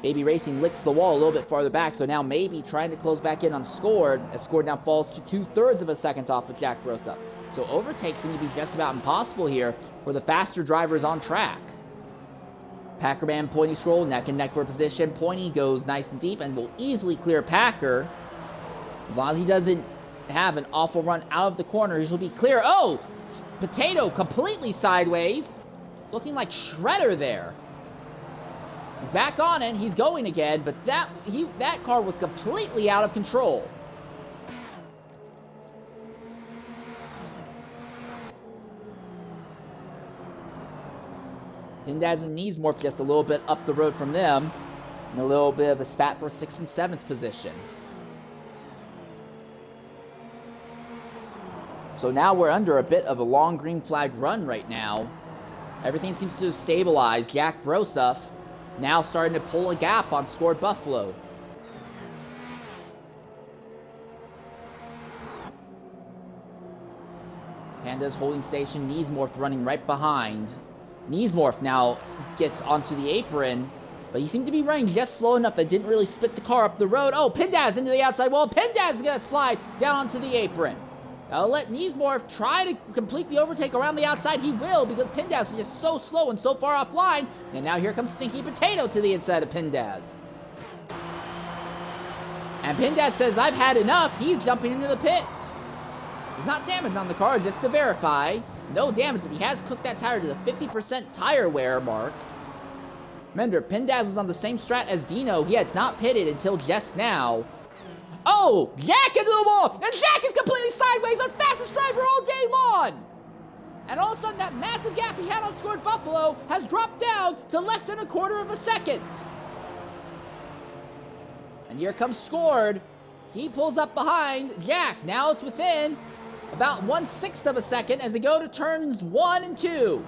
Maybe Racing licks the wall a little bit farther back, so now Maybe trying to close back in on Scored, as Scored now falls to 2/3 of a second off of Jack Broseph. So overtakes seem to be just about impossible here for the faster drivers on track. Packerman, Pointy Squirrel, neck and neck for position. Pointy goes nice and deep and will easily clear Packer. As long as he doesn't have an awful run out of the corner, he will be clear. Oh! Potato completely sideways. Looking like Shredder there. He's back on it. He's going again, but that car was completely out of control. Pindaz and Knees morph just a little bit up the road from them, and a little bit of a spat for 6th and 7th position. So now we're under a bit of a long green flag run right now Everything seems to have stabilized. Jack Broseph now starting to pull a gap on Scored Buffalo. Panda's holding station. Niesmorph running right behind. Niesmorph now gets onto the apron, but he seemed to be running just slow enough that didn't really spit the car up the road. Oh, Pindaz into the outside wall. Pindaz is going to slide down onto the apron. I'll let Niesmorph try to complete the overtake around the outside. He will, because Pindaz is just so slow and so far offline. And now here comes Stinky Potato to the inside of Pindaz. And Pindaz says, I've had enough. He's jumping into the pits. There's not damage on the car, just to verify. No damage, but he has cooked that tire to the 50% tire wear mark. Remember, Pindaz was on the same strat as Dino. He had not pitted until just now. Oh, Jack into the wall! And Jack is completely sideways, our fastest driver all day long! And all of a sudden, that massive gap he had on Scored Buffalo has dropped down to less than a quarter of a second. And here comes Scored. He pulls up behind Jack. Now it's within about 1/6 of a second as they go to turns 1 and 2.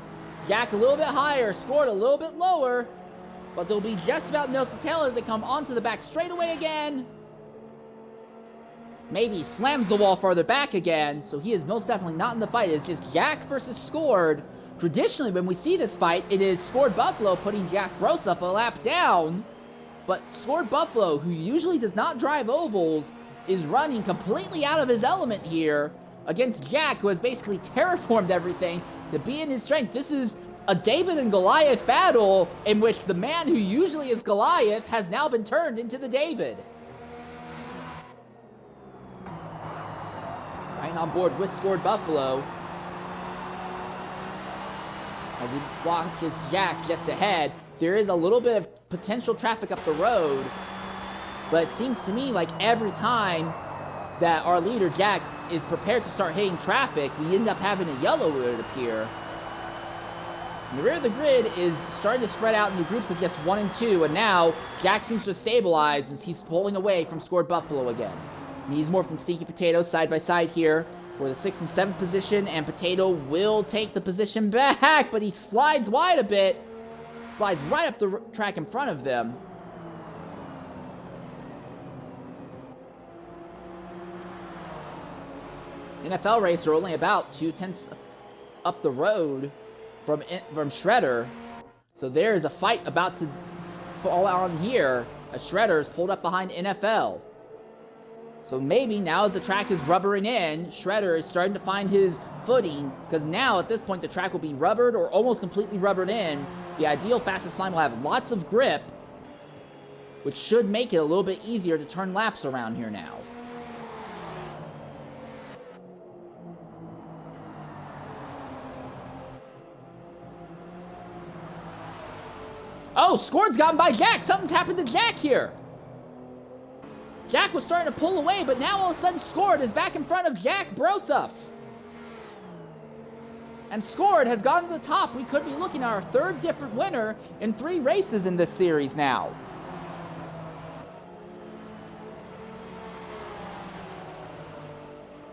Jack a little bit higher, Scored a little bit lower, but there'll be just about no to tell as they come onto the back straightaway again. Maybe slams the wall farther back again, so he is most definitely not in the fight. It's just Jack versus Scored. Traditionally, when we see this fight, it is Scored Buffalo putting Jack Broseph a lap down, but Scored Buffalo, who usually does not drive ovals, is running completely out of his element here against Jack, who has basically terraformed everything to be in his strength. This is a David and Goliath battle in which the man who usually is Goliath has now been turned into the David. Right on board with Scored Buffalo as he watches Jack just ahead. There is a little bit of potential traffic up the road, but it seems to me like every time that our leader Jack is prepared to start hitting traffic, we end up having a yellow would appear. And the rear of the grid is starting to spread out into groups of just 1 and 2, and now Jack seems to have stabilized as he's pulling away from Scored Buffalo again. Niesmorph and Stinky Potato side by side here for the 6th and 7th position, and Potato will take the position back, but he slides wide a bit. Slides right up the track in front of them. NFL racer only about 2/10 up the road from Shredder. So there is a fight about to fall out on here as Shredder is pulled up behind NFL. So maybe now as the track is rubbering in, Shredder is starting to find his footing, because now at this point the track will be rubbered or almost completely rubbered in. The ideal fastest line will have lots of grip, which should make it a little bit easier to turn laps around here now. Oh, Scored's gotten by Jack. Something's happened to Jack here. Jack was starting to pull away, but now all of a sudden Scored is back in front of Jack Broseph. And Scored has gotten to the top. We could be looking at our 3rd different winner in 3 races in this series now.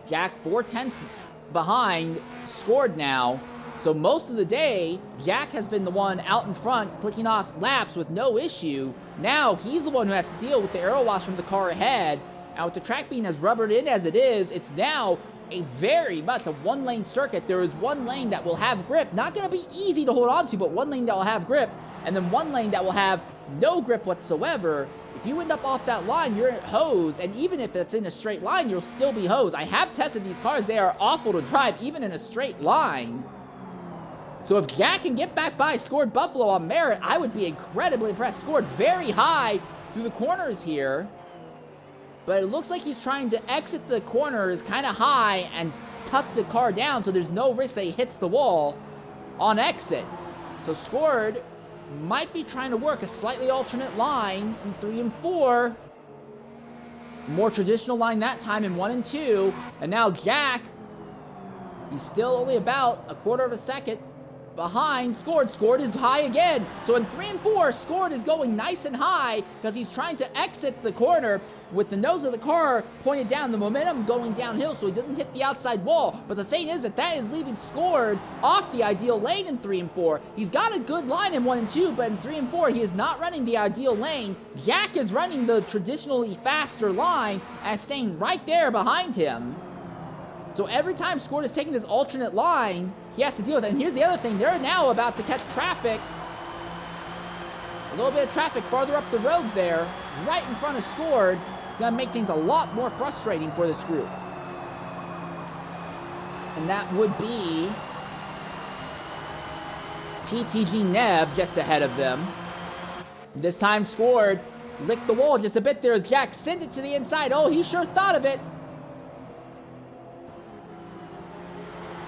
Jack 4/10 behind Scored now. So most of the day, Jack has been the one out in front, clicking off laps with no issue. Now he's the one who has to deal with the aero wash from the car ahead. And with the track being as rubbered in as it is, it's now a very much a 1-lane circuit. There is 1 lane that will have grip. Not going to be easy to hold on to, but 1 lane that will have grip. And then 1 lane that will have no grip whatsoever. If you end up off that line, you're hosed. And even if it's in a straight line, you'll still be hosed. I have tested these cars. They are awful to drive, even in a straight line. So if Jack can get back by Scored Buffalo on merit, I would be incredibly impressed. Scored very high through the corners here. But it looks like he's trying to exit the corners kind of high and tuck the car down so there's no risk that he hits the wall on exit. So Scored might be trying to work a slightly alternate line in 3 and 4. More traditional line that time in 1 and 2. And now Jack, he's still only about a quarter of a second behind Scored. Scored is high again. So in 3 and 4, Scored is going nice and high because he's trying to exit the corner with the nose of the car pointed down, the momentum going downhill so he doesn't hit the outside wall. But the thing is that is leaving Scored off the ideal lane in 3 and 4. He's got a good line in 1 and 2, but in 3 and 4, he is not running the ideal lane. Jack is running the traditionally faster line and staying right there behind him. So every time Scored is taking this alternate line, he has to deal with it. And here's the other thing. They're now about to catch traffic. A little bit of traffic farther up the road there, right in front of Scored. It's going to make things a lot more frustrating for this group. And that would be PTG Neb just ahead of them. This time Scored licked the wall just a bit there as Jack sent it to the inside. Oh, he sure thought of it.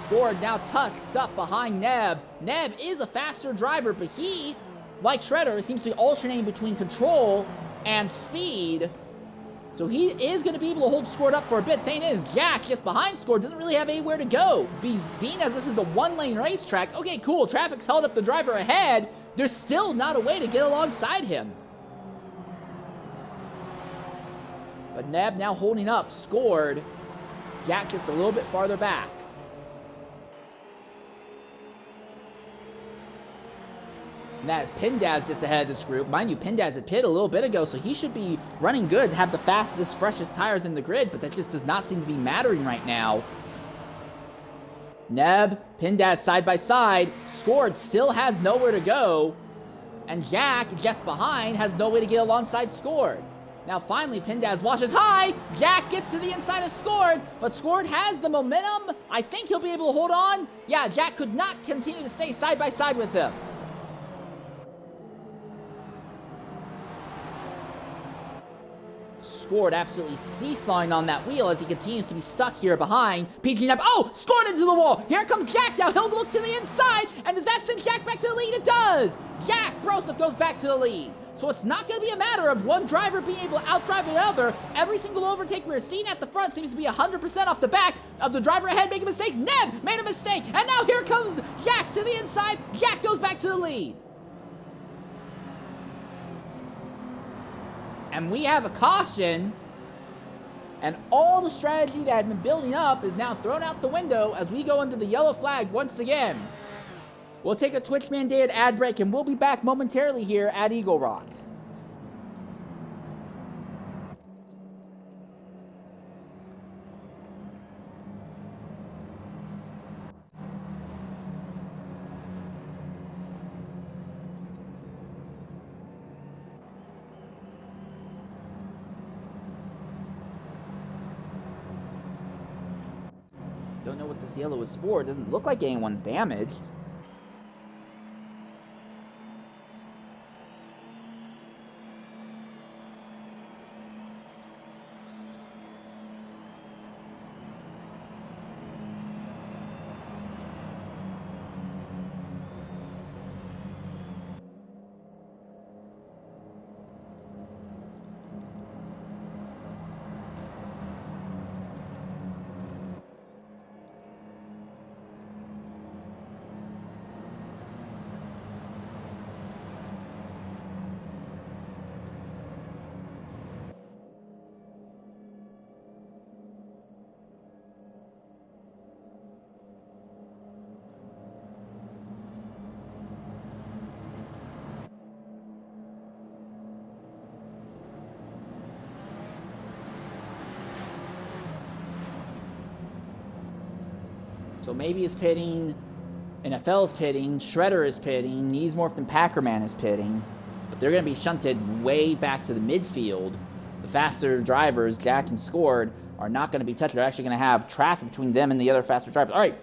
Scored now tucked up behind Neb. Neb is a faster driver, but he, like Shredder, seems to be alternating between control and speed. So he is going to be able to hold Scored up for a bit. Thing is, Jack, just behind Scored, doesn't really have anywhere to go. Being as this is a one-lane racetrack, okay, cool, traffic's held up the driver ahead. There's still not a way to get alongside him. But Neb now holding up. Scored. Jack just a little bit farther back. And that is Pindaz just ahead of this group. Mind you, Pindaz had pit a little bit ago, so he should be running good to have the fastest, freshest tires in the grid, but that just does not seem to be mattering right now. Neb, Pindaz side by side. Scored still has nowhere to go. And Jack, just behind, has no way to get alongside Scored. Now finally, Pindaz washes high. Jack gets to the inside of Scored, but Scored has the momentum. I think he'll be able to hold on. Yeah, Jack could not continue to stay side by side with him. Scored absolutely seesawing on that wheel as he continues to be stuck here behind PG Neb. Oh, Scored into the wall. Here comes Jack now. He'll look to the inside. And does that send Jack back to the lead? It does. Jack Broseph goes back to the lead. So it's not going to be a matter of one driver being able to outdrive another. Every single overtake we're seeing at the front seems to be 100% off the back of the driver ahead making mistakes. Neb made a mistake. And now here comes Jack to the inside. Jack goes back to the lead. And we have a caution, and all the strategy that had been building up is now thrown out the window as we go under the yellow flag once again. We'll take a Twitch mandated ad break, and we'll be back momentarily here at Eagle Rock. Don't know what this yellow is for. It doesn't look like anyone's damaged. So maybe is pitting, NFL is pitting, Shredder is pitting, Neesmorph and Packerman is pitting. But they're going to be shunted way back to the midfield. The faster drivers, Jack and Scored, are not going to be touched. They're actually going to have traffic between them and the other faster drivers. All right.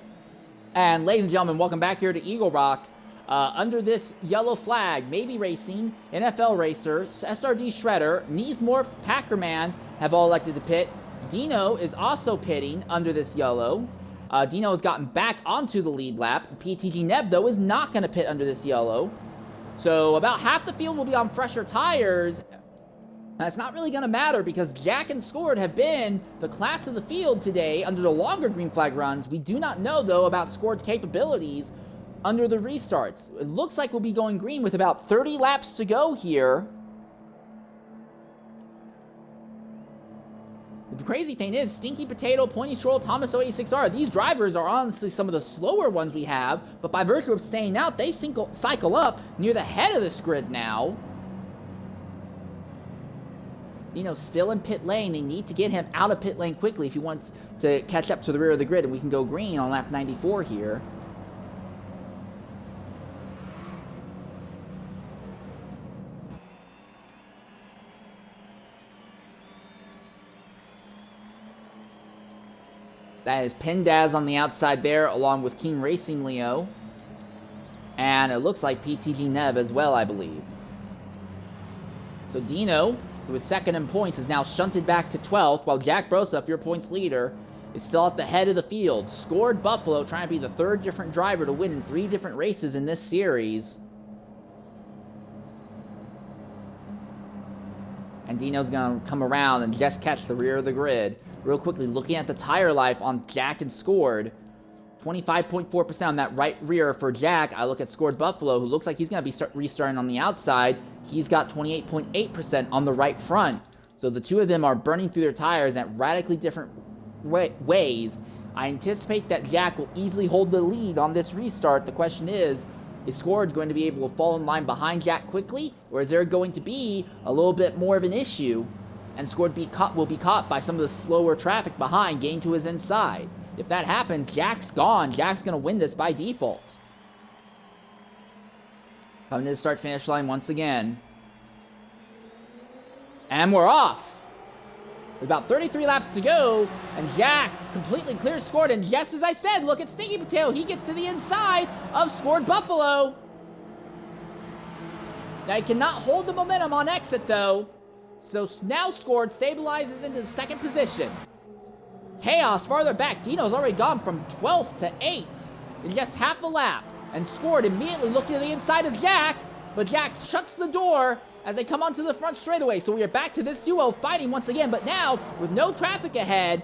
And ladies and gentlemen, welcome back here to Eagle Rock. Under this yellow flag, Maybe Racing, NFL Racer, SRD Shredder, Neesmorph, Packerman have all elected to pit. Dino is also pitting under this yellow. Dino has gotten back onto the lead lap. PTG Neb, though, is not going to pit under this yellow. So about half the field will be on fresher tires. That's not really going to matter because Jack and Scored have been the class of the field today under the longer green flag runs. We do not know, though, about Scored's capabilities under the restarts. It looks like we'll be going green with about 30 laps to go here. The crazy thing is, Stinky Potato, Pointy Stroll, Thomas 086R, these drivers are honestly some of the slower ones we have, but by virtue of staying out, they cycle up near the head of this grid now. Still in pit lane. They need to get him out of pit lane quickly if he wants to catch up to the rear of the grid, and we can go green on lap 94 here. That is Pendaz on the outside there, along with Keen Racing Leo. And it looks like PTG Nev as well, I believe. So Dino, who is second in points, is now shunted back to 12th, while Jack Broseph, your points leader, is still at the head of the field. Scored Buffalo, trying to be the third different driver to win in 3 different races in this series. And Dino's going to come around and just catch the rear of the grid. Real quickly, looking at the tire life on Jack and Scored. 25.4% on that right rear for Jack. I look at Scored Buffalo, who looks like he's going to be restarting on the outside. He's got 28.8% on the right front. So the two of them are burning through their tires at radically different ways. I anticipate that Jack will easily hold the lead on this restart. The question is Scored going to be able to fall in line behind Jack quickly, or is there going to be a little bit more of an issue, and Scored will be caught by some of the slower traffic behind, getting to his inside? If that happens, Jack's gone. Jack's going to win this by default. Coming to the start-finish line once again. And we're off. With about 33 laps to go, and Jack completely clears Scored. And just as I said, look at Stinky Potato. He gets to the inside of Scored Buffalo. Now, he cannot hold the momentum on exit, though. So now Scored stabilizes into the second position. Chaos farther back. Dino's already gone from 12th to 8th in just half a lap. And Scored immediately looking to the inside of Jack, but Jack shuts the door as they come onto the front straightaway. So we are back to this duo fighting once again, but now with no traffic ahead,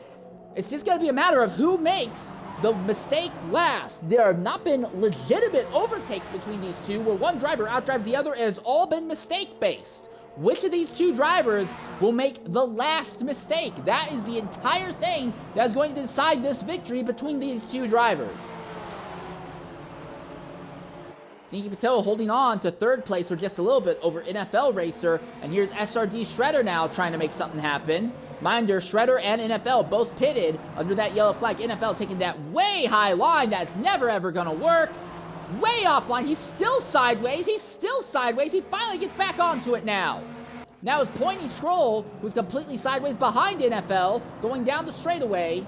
it's just going to be a matter of who makes the mistake last. There have not been legitimate overtakes between these two where one driver outdrives the other. It has all been mistake-based. Which of these two drivers will make the last mistake? That is the entire thing that is going to decide this victory between these two drivers. Stinky Potato holding on to third place for just a little bit over NFL Racer. And here's SRD Shredder now trying to make something happen. Mind you, Shredder and NFL both pitted under that yellow flag. NFL taking that way high line. That's never ever going to work. Way offline. He's still sideways. He finally gets back onto it now. Now is Pointy Scroll, who's completely sideways behind NFL, going down the straightaway.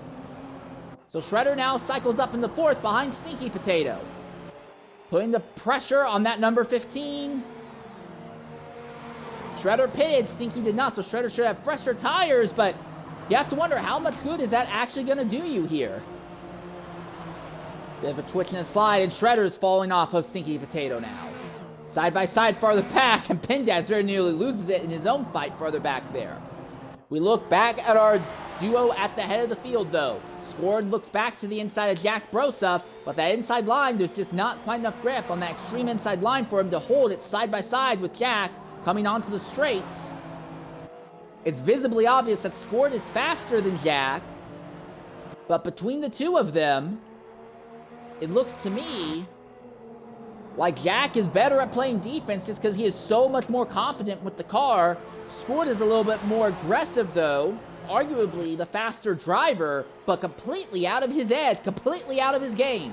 So Shredder now cycles up into fourth behind Stinky Potato. Putting the pressure on that number 15. Shredder pitted. Stinky did not, so Shredder should have fresher tires, but you have to wonder how much good is that actually going to do you here. Bit of a twitch and a slide, and Shredder's falling off of Stinky Potato now. Side by side farther back, and Pendaz very nearly loses it in his own fight farther back there. We look back at our duo at the head of the field, though. Scored looks back to the inside of Jack Broseph, but that inside line, there's just not quite enough grip on that extreme inside line for him to hold it side by side with Jack coming onto the straights. It's visibly obvious that Scored is faster than Jack, but between the two of them, it looks to me like Jack is better at playing defense just because he is so much more confident with the car. Scored is a little bit more aggressive, though. Arguably the faster driver, but completely out of his edge, completely out of his game.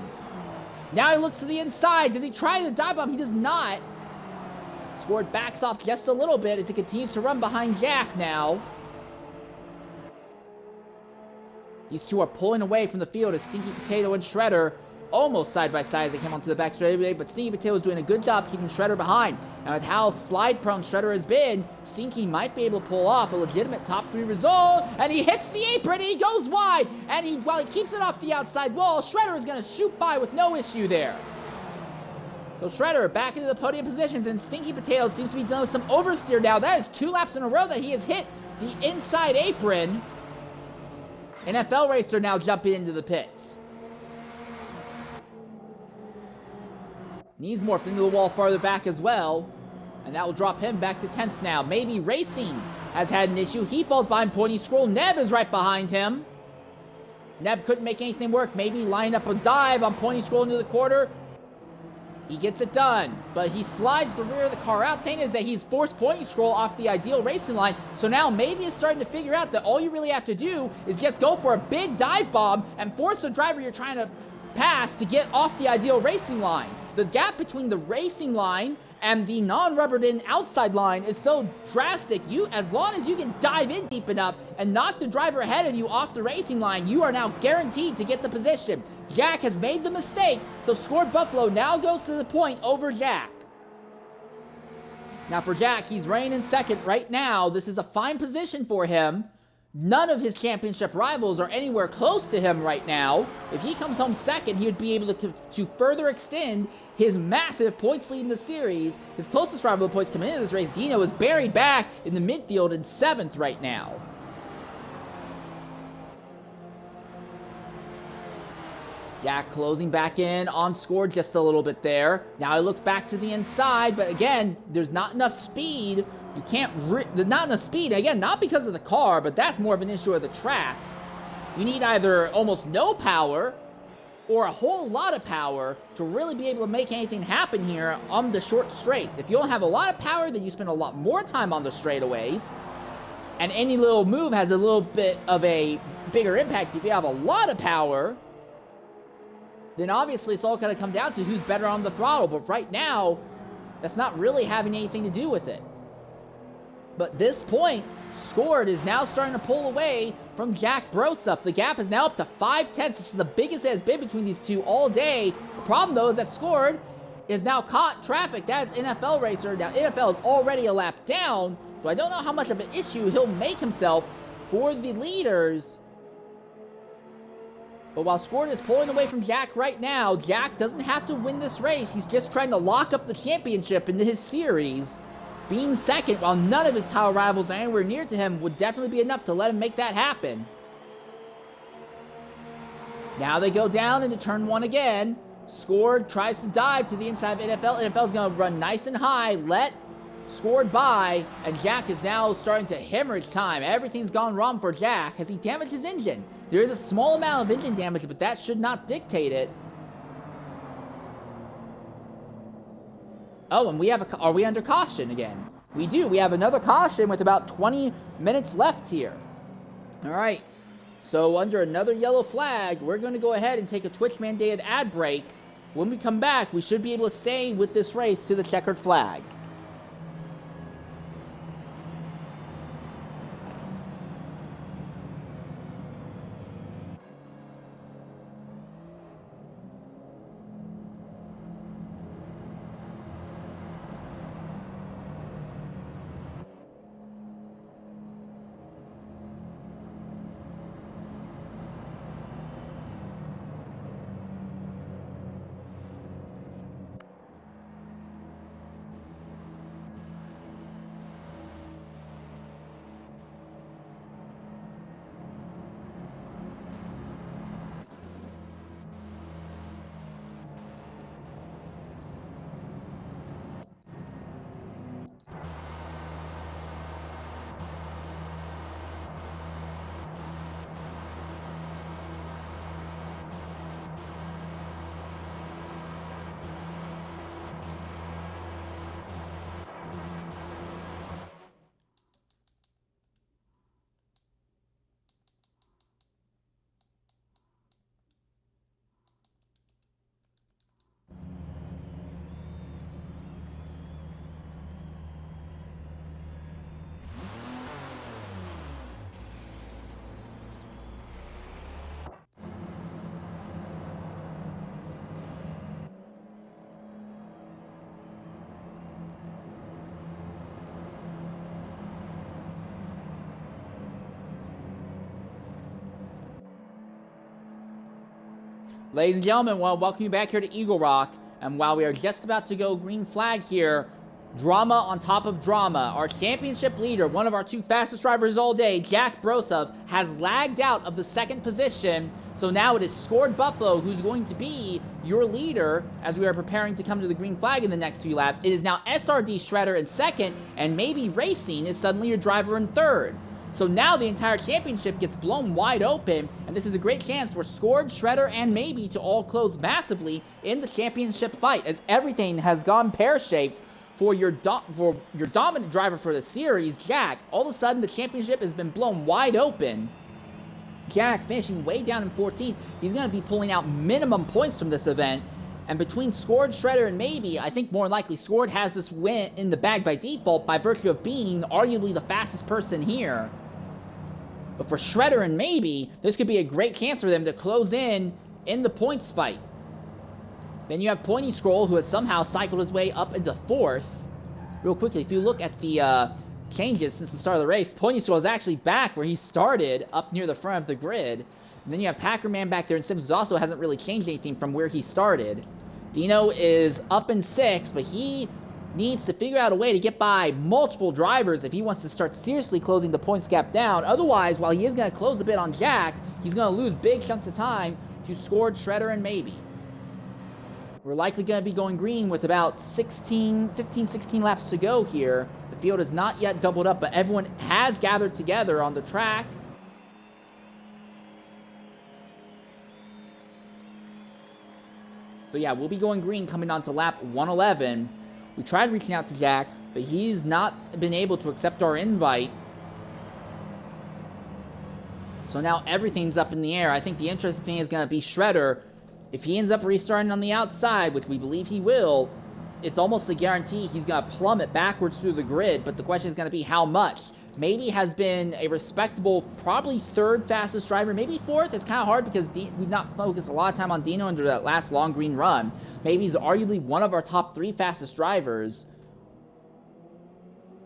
Now he looks to the inside. Does he try the dive bomb? He does not. Scored backs off just a little bit as he continues to run behind Jack now. These two are pulling away from the field as Stinky Potato and Shredder almost side by side as they came onto the back straightaway, but Stinky Potato is doing a good job keeping Shredder behind. And with how slide prone Shredder has been, Stinky might be able to pull off a legitimate top 3 result, and he hits the apron, and he goes wide, and while he keeps it off the outside wall, Shredder is going to shoot by with no issue there. So Shredder back into the podium positions, and Stinky Potato seems to be done with some oversteer now. That is 2 laps in a row that he has hit the inside apron. NFL Racer now jumping into the pits. And he's morphed into the wall farther back as well. And that will drop him back to 10th now. Maybe Racing has had an issue. He falls behind Pointy Scroll. Neb is right behind him. Neb couldn't make anything work. Maybe line up a dive on Pointy Scroll into the quarter. He gets it done, but he slides the rear of the car out. Thing is that he's forced Pointy Scroll off the ideal racing line, so now maybe he's starting to figure out that all you really have to do is just go for a big dive bomb and force the driver you're trying to pass to get off the ideal racing line. The gap between the racing line and the non-rubbered in outside line is so drastic. As long as you can dive in deep enough and knock the driver ahead of you off the racing line, you are now guaranteed to get the position. Jack has made the mistake, so Scored Buffalo now goes to the point over Jack. Now for Jack, he's reigning in second right now. This is a fine position for him. None of his championship rivals are anywhere close to him right now. If he comes home second, he would be able to further extend his massive points lead in the series. His closest rival of points coming into this race, Dino, is buried back in the midfield in 7th right now. Jack closing back in on Scored just a little bit there. Now he looks back to the inside, but again, there's not enough speed. You can't, not enough speed, again, not because of the car, but that's more of an issue of the track. You need either almost no power or a whole lot of power to really be able to make anything happen here on the short straights. If you don't have a lot of power, then you spend a lot more time on the straightaways, and any little move has a little bit of a bigger impact. If you have a lot of power, then obviously it's all going to come down to who's better on the throttle, but right now, that's not really having anything to do with it. But this point, Scored is now starting to pull away from Jack Broseph. The gap is now up to 5/10. This is the biggest it has been between these two all day. The problem, though, is that Scored is now caught traffic. That is NFL racer. Now, NFL is already a lap down, so I don't know how much of an issue he'll make himself for the leaders. But while Scored is pulling away from Jack right now, Jack doesn't have to win this race. He's just trying to lock up the championship into his series. Being second, while none of his title rivals are anywhere near to him, would definitely be enough to let him make that happen. Now they go down into turn 1 again. Scored tries to dive to the inside of NFL. NFL's going to run nice and high, let Scored by, and Jack is now starting to hemorrhage time. Everything's gone wrong for Jack as he damaged his engine. There is a small amount of engine damage, but that should not dictate it. Oh, and are we under caution again? We do. We have another caution with about 20 minutes left here. All right. So under another yellow flag, we're going to go ahead and take a Twitch-mandated ad break. When we come back, we should be able to stay with this race to the checkered flag. Ladies and gentlemen, I want to welcome you back here to Eagle Rock. And while we are just about to go green flag here, Drama on top of drama. Our championship leader, one of our two fastest drivers all day, Jack Brosov, has lagged out of the second position. So now it is Scored Buffalo who's going to be your leader as we are preparing to come to the green flag in the next few laps. It is now SRD Shredder in second, and maybe Racing is suddenly your driver in third. So now the entire championship gets blown wide open, and this is a great chance for Scored, Shredder, and maybe to all close massively in the championship fight, as everything has gone pear-shaped for your dominant driver for the series, Jack. All of a sudden, the championship has been blown wide open. Jack finishing way down in 14th. He's going to be pulling out minimum points from this event. And between Scored, Shredder, and Maybe, I think more likely Scored has this win in the bag by default by virtue of being arguably the fastest person here. But for Shredder and Maybe, this could be a great chance for them to close in the points fight. Then you have Pointy Scroll, who has somehow cycled his way up into 4th. Real quickly, if you look at the changes since the start of the race, Pointy Scroll is actually back where he started, up near the front of the grid. And then you have Packerman back there, and Simmons also hasn't really changed anything from where he started. Dino is up in 6th, but he needs to figure out a way to get by multiple drivers if he wants to start seriously closing the points gap down. Otherwise, while he is going to close a bit on Jack, he's going to lose big chunks of time to Scored, Shredder, and Maybe. We're likely going to be going green with about 15, 16 laps to go here. The field is not yet doubled up, but everyone has gathered together on the track. So yeah, we'll be going green coming on to lap 111. We tried reaching out to Jack, but he's not been able to accept our invite. So now everything's up in the air. I think the interesting thing is going to be Shredder. If he ends up restarting on the outside, which we believe he will, it's almost a guarantee he's going to plummet backwards through the grid, but the question is going to be how much. Maybe has been a respectable, probably 3rd fastest driver, maybe 4th. It's kind of hard because we've not focused a lot of time on Dino under that last long green run. Maybe he's arguably one of our top 3 fastest drivers.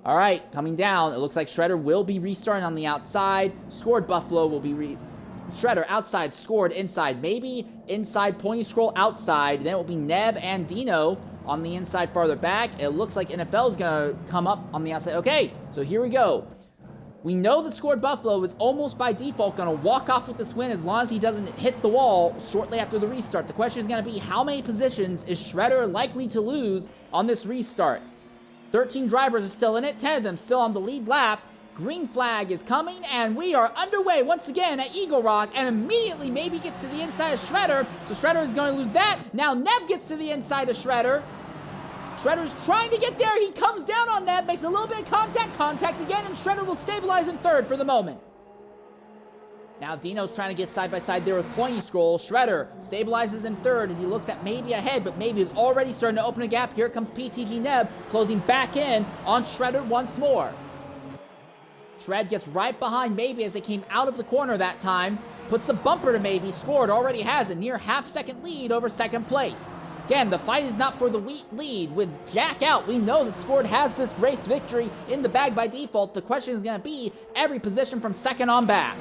All right, coming down, it looks like Shredder will be restarting on the outside. Scored Buffalo will be Shredder outside, Scored inside, Maybe inside, Pointy Scroll outside. Then it will be Neb and Dino on the inside farther back. It looks like NFL is going to come up on the outside. Okay, so here we go. We know that Scored Buffalo is almost by default going to walk off with this win as long as he doesn't hit the wall shortly after the restart. The question is going to be how many positions is Shredder likely to lose on this restart? 13 drivers are still in it, 10 of them still on the lead lap. Green flag is coming, and we are underway once again at Eagle Rock, and immediately Maybe gets to the inside of Shredder, so Shredder is going to lose that. Now Neb gets to the inside of Shredder. Shredder's trying to get there. He comes down on Neb, makes a little bit of contact again, and Shredder will stabilize in 3rd for the moment. Now Dino's trying to get side by side there with Pointy Scroll. Shredder stabilizes in 3rd as he looks at Maybe ahead, but Maybe is already starting to open a gap. Here comes PTG Neb, closing back in on Shredder once more. Shred gets right behind Maybe as they came out of the corner that time. Puts the bumper to Maybe. Scored already has a near half-second lead over 2nd place. Again, the fight is not for the lead. With Jack out, we know that Scored has this race victory in the bag by default. The question is going to be every position from 2nd on back.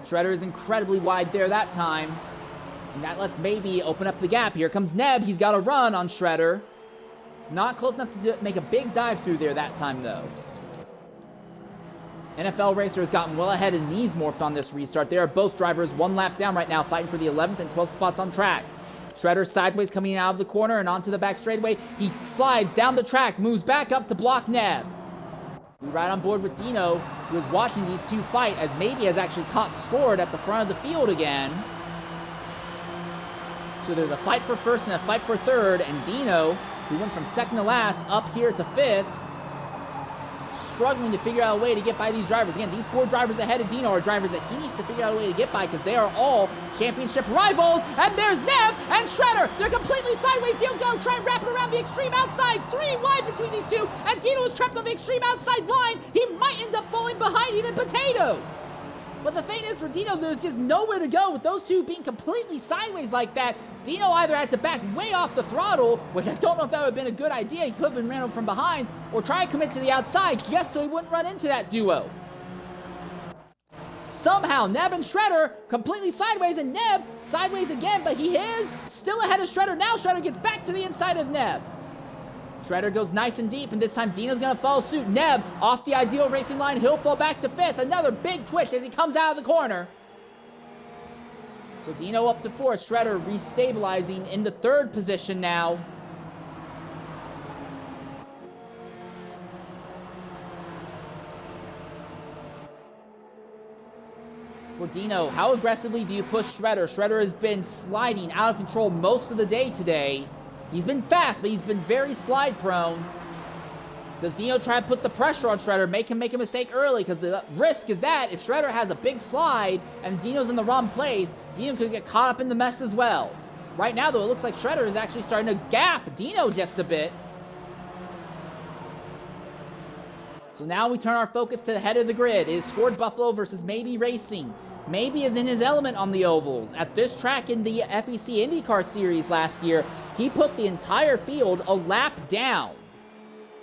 Shredder is incredibly wide there that time. And that lets Maybe open up the gap. Here comes Neb. He's got a run on Shredder. Not close enough to make a big dive through there that time, though. NFL Racer has gotten well ahead and knees morphed on this restart. They are both drivers 1 lap down right now, fighting for the 11th and 12th spots on track. Shredder sideways coming out of the corner and onto the back straightaway. He slides down the track, moves back up to block Neb. We ride on board with Dino, who is watching these two fight, as Maybe has actually caught Scored at the front of the field again. So there's a fight for 1st and a fight for 3rd, and Dino, who went from 2nd to last up here to 5th, struggling to figure out a way to get by these drivers. Again, these 4 drivers ahead of Dino are drivers that he needs to figure out a way to get by because they are all championship rivals. And there's Neb and Shredder. They're completely sideways. Dino's going to try and wrap it around the extreme outside. 3 wide between these two, and Dino is trapped on the extreme outside line. He might end up falling behind even Potato. But the thing is, for Dino, there's just nowhere to go with those two being completely sideways like that. Dino either had to back way off the throttle, which I don't know if that would have been a good idea. He could have been ran over from behind, or try and commit to the outside just so he wouldn't run into that duo. somehow Neb and Shredder completely sideways, and Neb sideways again, but he is still ahead of Shredder. Now Shredder gets back to the inside of Neb. Shredder goes nice and deep, and this time Dino's gonna follow suit. Neb off the ideal racing line. He'll fall back to 5th. Another big twitch as he comes out of the corner. So Dino up to 4th. Shredder restabilizing in the 3rd position now. Well, Dino, how aggressively do you push Shredder? Shredder has been sliding out of control most of the day today. He's been fast, but he's been very slide prone. Does Dino try to put the pressure on Shredder, make him make a mistake early? Because the risk is that if Shredder has a big slide and Dino's in the wrong place, Dino could get caught up in the mess as well. Right now, though, it looks like Shredder is actually starting to gap Dino just a bit. So now we turn our focus to the head of the grid. It is Scored Buffalo versus Maybe Racing. Maybe is in his element on the ovals. At this track in the FEC IndyCar Series last year, he put the entire field a lap down.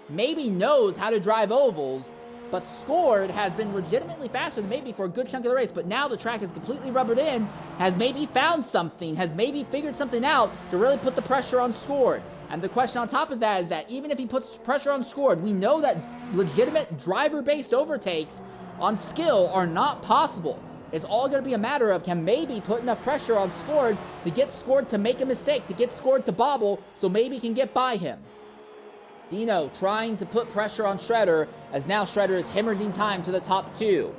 Maybe knows how to drive ovals, but Scored has been legitimately faster than Maybe for a good chunk of the race, but now the track is completely rubbered in, has Maybe found something, has Maybe figured something out to really put the pressure on Scored. And the question on top of that is that even if he puts pressure on Scored, we know that legitimate driver-based overtakes on skill are not possible. It's all going to be a matter of can Maybe put enough pressure on Scored to get Scored to make a mistake, to get Scored to bobble, so Maybe can get by him. Dino trying to put pressure on Shredder, as now Shredder is hemorrhaging time to the top 2.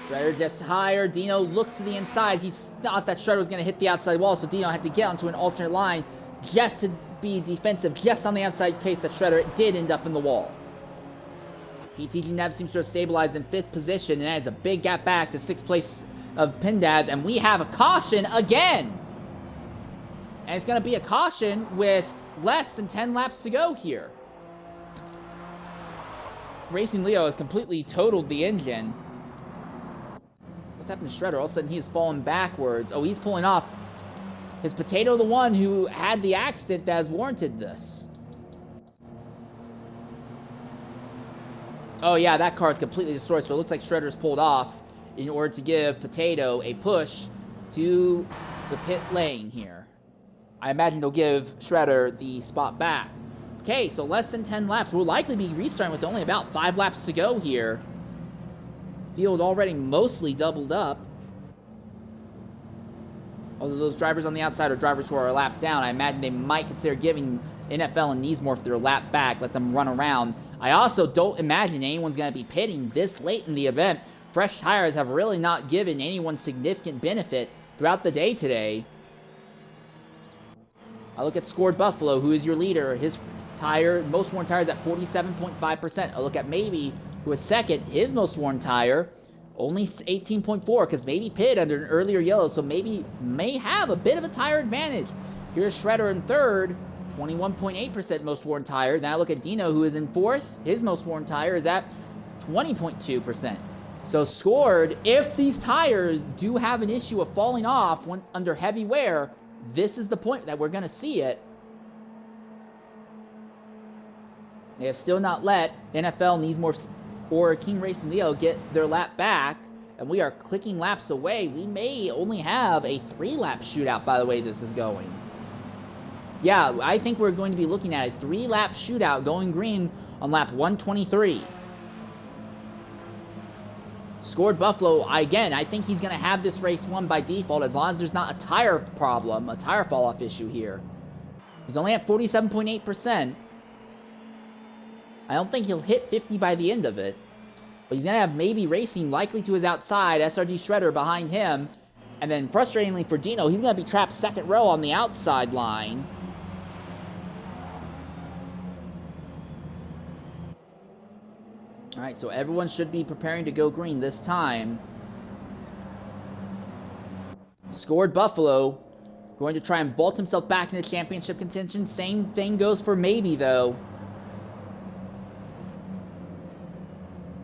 Shredder just higher. Dino looks to the inside. He thought that Shredder was going to hit the outside wall, so Dino had to get onto an alternate line just to be defensive, just on the outside case that Shredder did end up in the wall. PTG Neb seems to have stabilized in 5th position, and that is a big gap back to 6th place of Pindaz, and we have a caution again! And it's going to be a caution with less than 10 laps to go here. Racing Leo has completely totaled the engine. What's happened to Shredder? All of a sudden he has fallen backwards. Oh, he's pulling off. Is Potato the one who had the accident that has warranted this? Oh yeah, that car is completely destroyed, so it looks like Shredder's pulled off in order to give Potato a push to the pit lane here. I imagine they'll give Shredder the spot back. Okay, so less than 10 laps. We'll likely be restarting with only about 5 laps to go here. Field already mostly doubled up. Although those drivers on the outside are drivers who are a lap down, I imagine they might consider giving NFL and Neesmorph their lap back, let them run around. I also don't imagine anyone's going to be pitting this late in the event. Fresh tires have really not given anyone significant benefit throughout the day today. I look at Scored Buffalo, who is your leader. His tire, most worn tire is at 47.5%. I look at Maybe, who is second. His most worn tire, only 18.4, because Maybe pitted under an earlier yellow, so Maybe may have a bit of a tire advantage. Here's Shredder in third. 21.8% most worn tire. Then I look at Dino, who is in 4th. His most worn tire is at 20.2%. So Scored, if these tires do have an issue of falling off when under heavy wear, this is the point that we're going to see it. They have still not let NFL, Neesmorph, or King Racing Leo get their lap back, and we are clicking laps away. We may only have a 3-lap shootout by the way this is going. Yeah, I think we're going to be looking at a 3-lap shootout going green on lap 123. Scored Buffalo, again, I think he's going to have this race won by default as long as there's not a tire problem, a tire fall-off issue here. He's only at 47.8%. I don't think he'll hit 50 by the end of it. But he's going to have Maybe Racing likely to his outside, SRD Shredder behind him. And then, frustratingly for Dino, he's going to be trapped second row on the outside line. Alright, so everyone should be preparing to go green this time. Scored Buffalo, going to try and vault himself back into championship contention. Same thing goes for Maybe, though.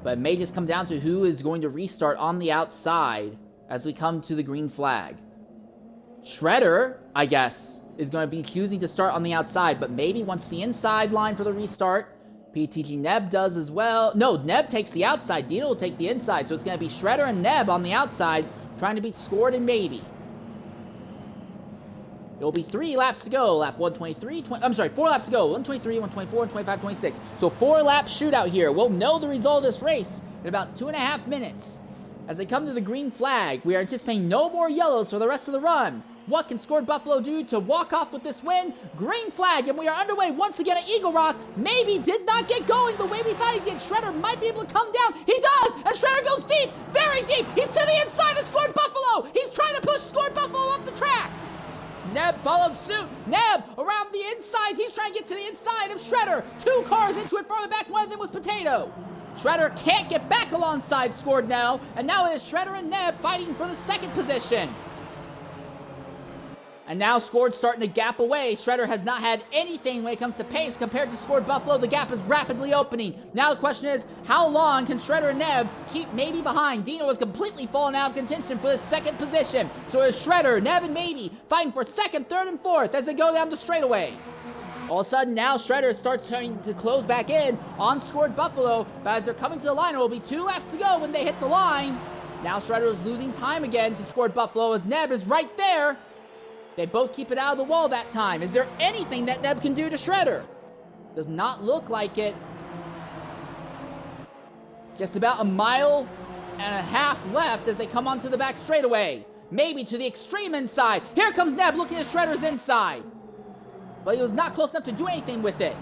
But it may just come down to who is going to restart on the outside as we come to the green flag. Shredder, I guess, is going to be choosing to start on the outside, but maybe wants the inside line for the restart. PTG Neb does as well. No, Neb takes the outside. Dino will take the inside, so it's going to be Shredder and Neb on the outside, trying to beat Scored and Maybe. It'll be 3 laps to go. Lap 123, 4 laps to go. 123, 124, 125, 26. So 4-lap shootout here. We'll know the result of this race in about 2.5 minutes. As they come to the green flag, we are anticipating no more yellows for the rest of the run. What can Scored Buffalo do to walk off with this win? Green flag, and we are underway once again at Eagle Rock. Maybe did not get going the way we thought he did. Shredder might be able to come down. He does, and Shredder goes deep, very deep. He's to the inside of Scored Buffalo. He's trying to push Scored Buffalo up the track. Neb followed suit. Neb around the inside. He's trying to get to the inside of Shredder. 2 cars into it farther back. One of them was Potato. Shredder can't get back alongside Scored now. And now it is Shredder and Neb fighting for the 2nd position. And now Scored starting to gap away. Shredder has not had anything when it comes to pace compared to Scored Buffalo. The gap is rapidly opening. Now the question is, how long can Shredder and Neb keep Maybe behind? Dino has completely fallen out of contention for the 2nd position. So it's Shredder, Neb, and Maybe fighting for 2nd, 3rd, and 4th as they go down the straightaway. All of a sudden, now Shredder starts trying to close back in on Scored Buffalo. But as they're coming to the line, it will be 2 laps to go when they hit the line. Now Shredder is losing time again to Scored Buffalo as Neb is right there. They both keep it out of the wall that time. Is there anything that Neb can do to Shredder? Does not look like it. Just about 1.5 miles left as they come onto the back straightaway. Maybe to the extreme inside. Here comes Neb looking at Shredder's inside. But he was not close enough to do anything with it.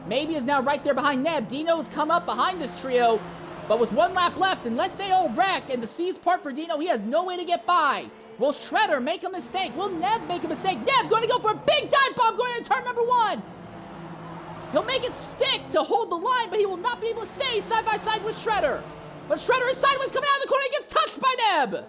Maybe is now right there behind Neb. Dino has come up behind this trio. But with 1 lap left, unless they all wreck and the C's part for Dino, he has no way to get by. Will Shredder make a mistake? Will Neb make a mistake? Neb going to go for a big dive bomb going into turn number 1. He'll make it stick to hold the line, but he will not be able to stay side by side with Shredder. But Shredder is sideways coming out of the corner. He gets touched by Neb.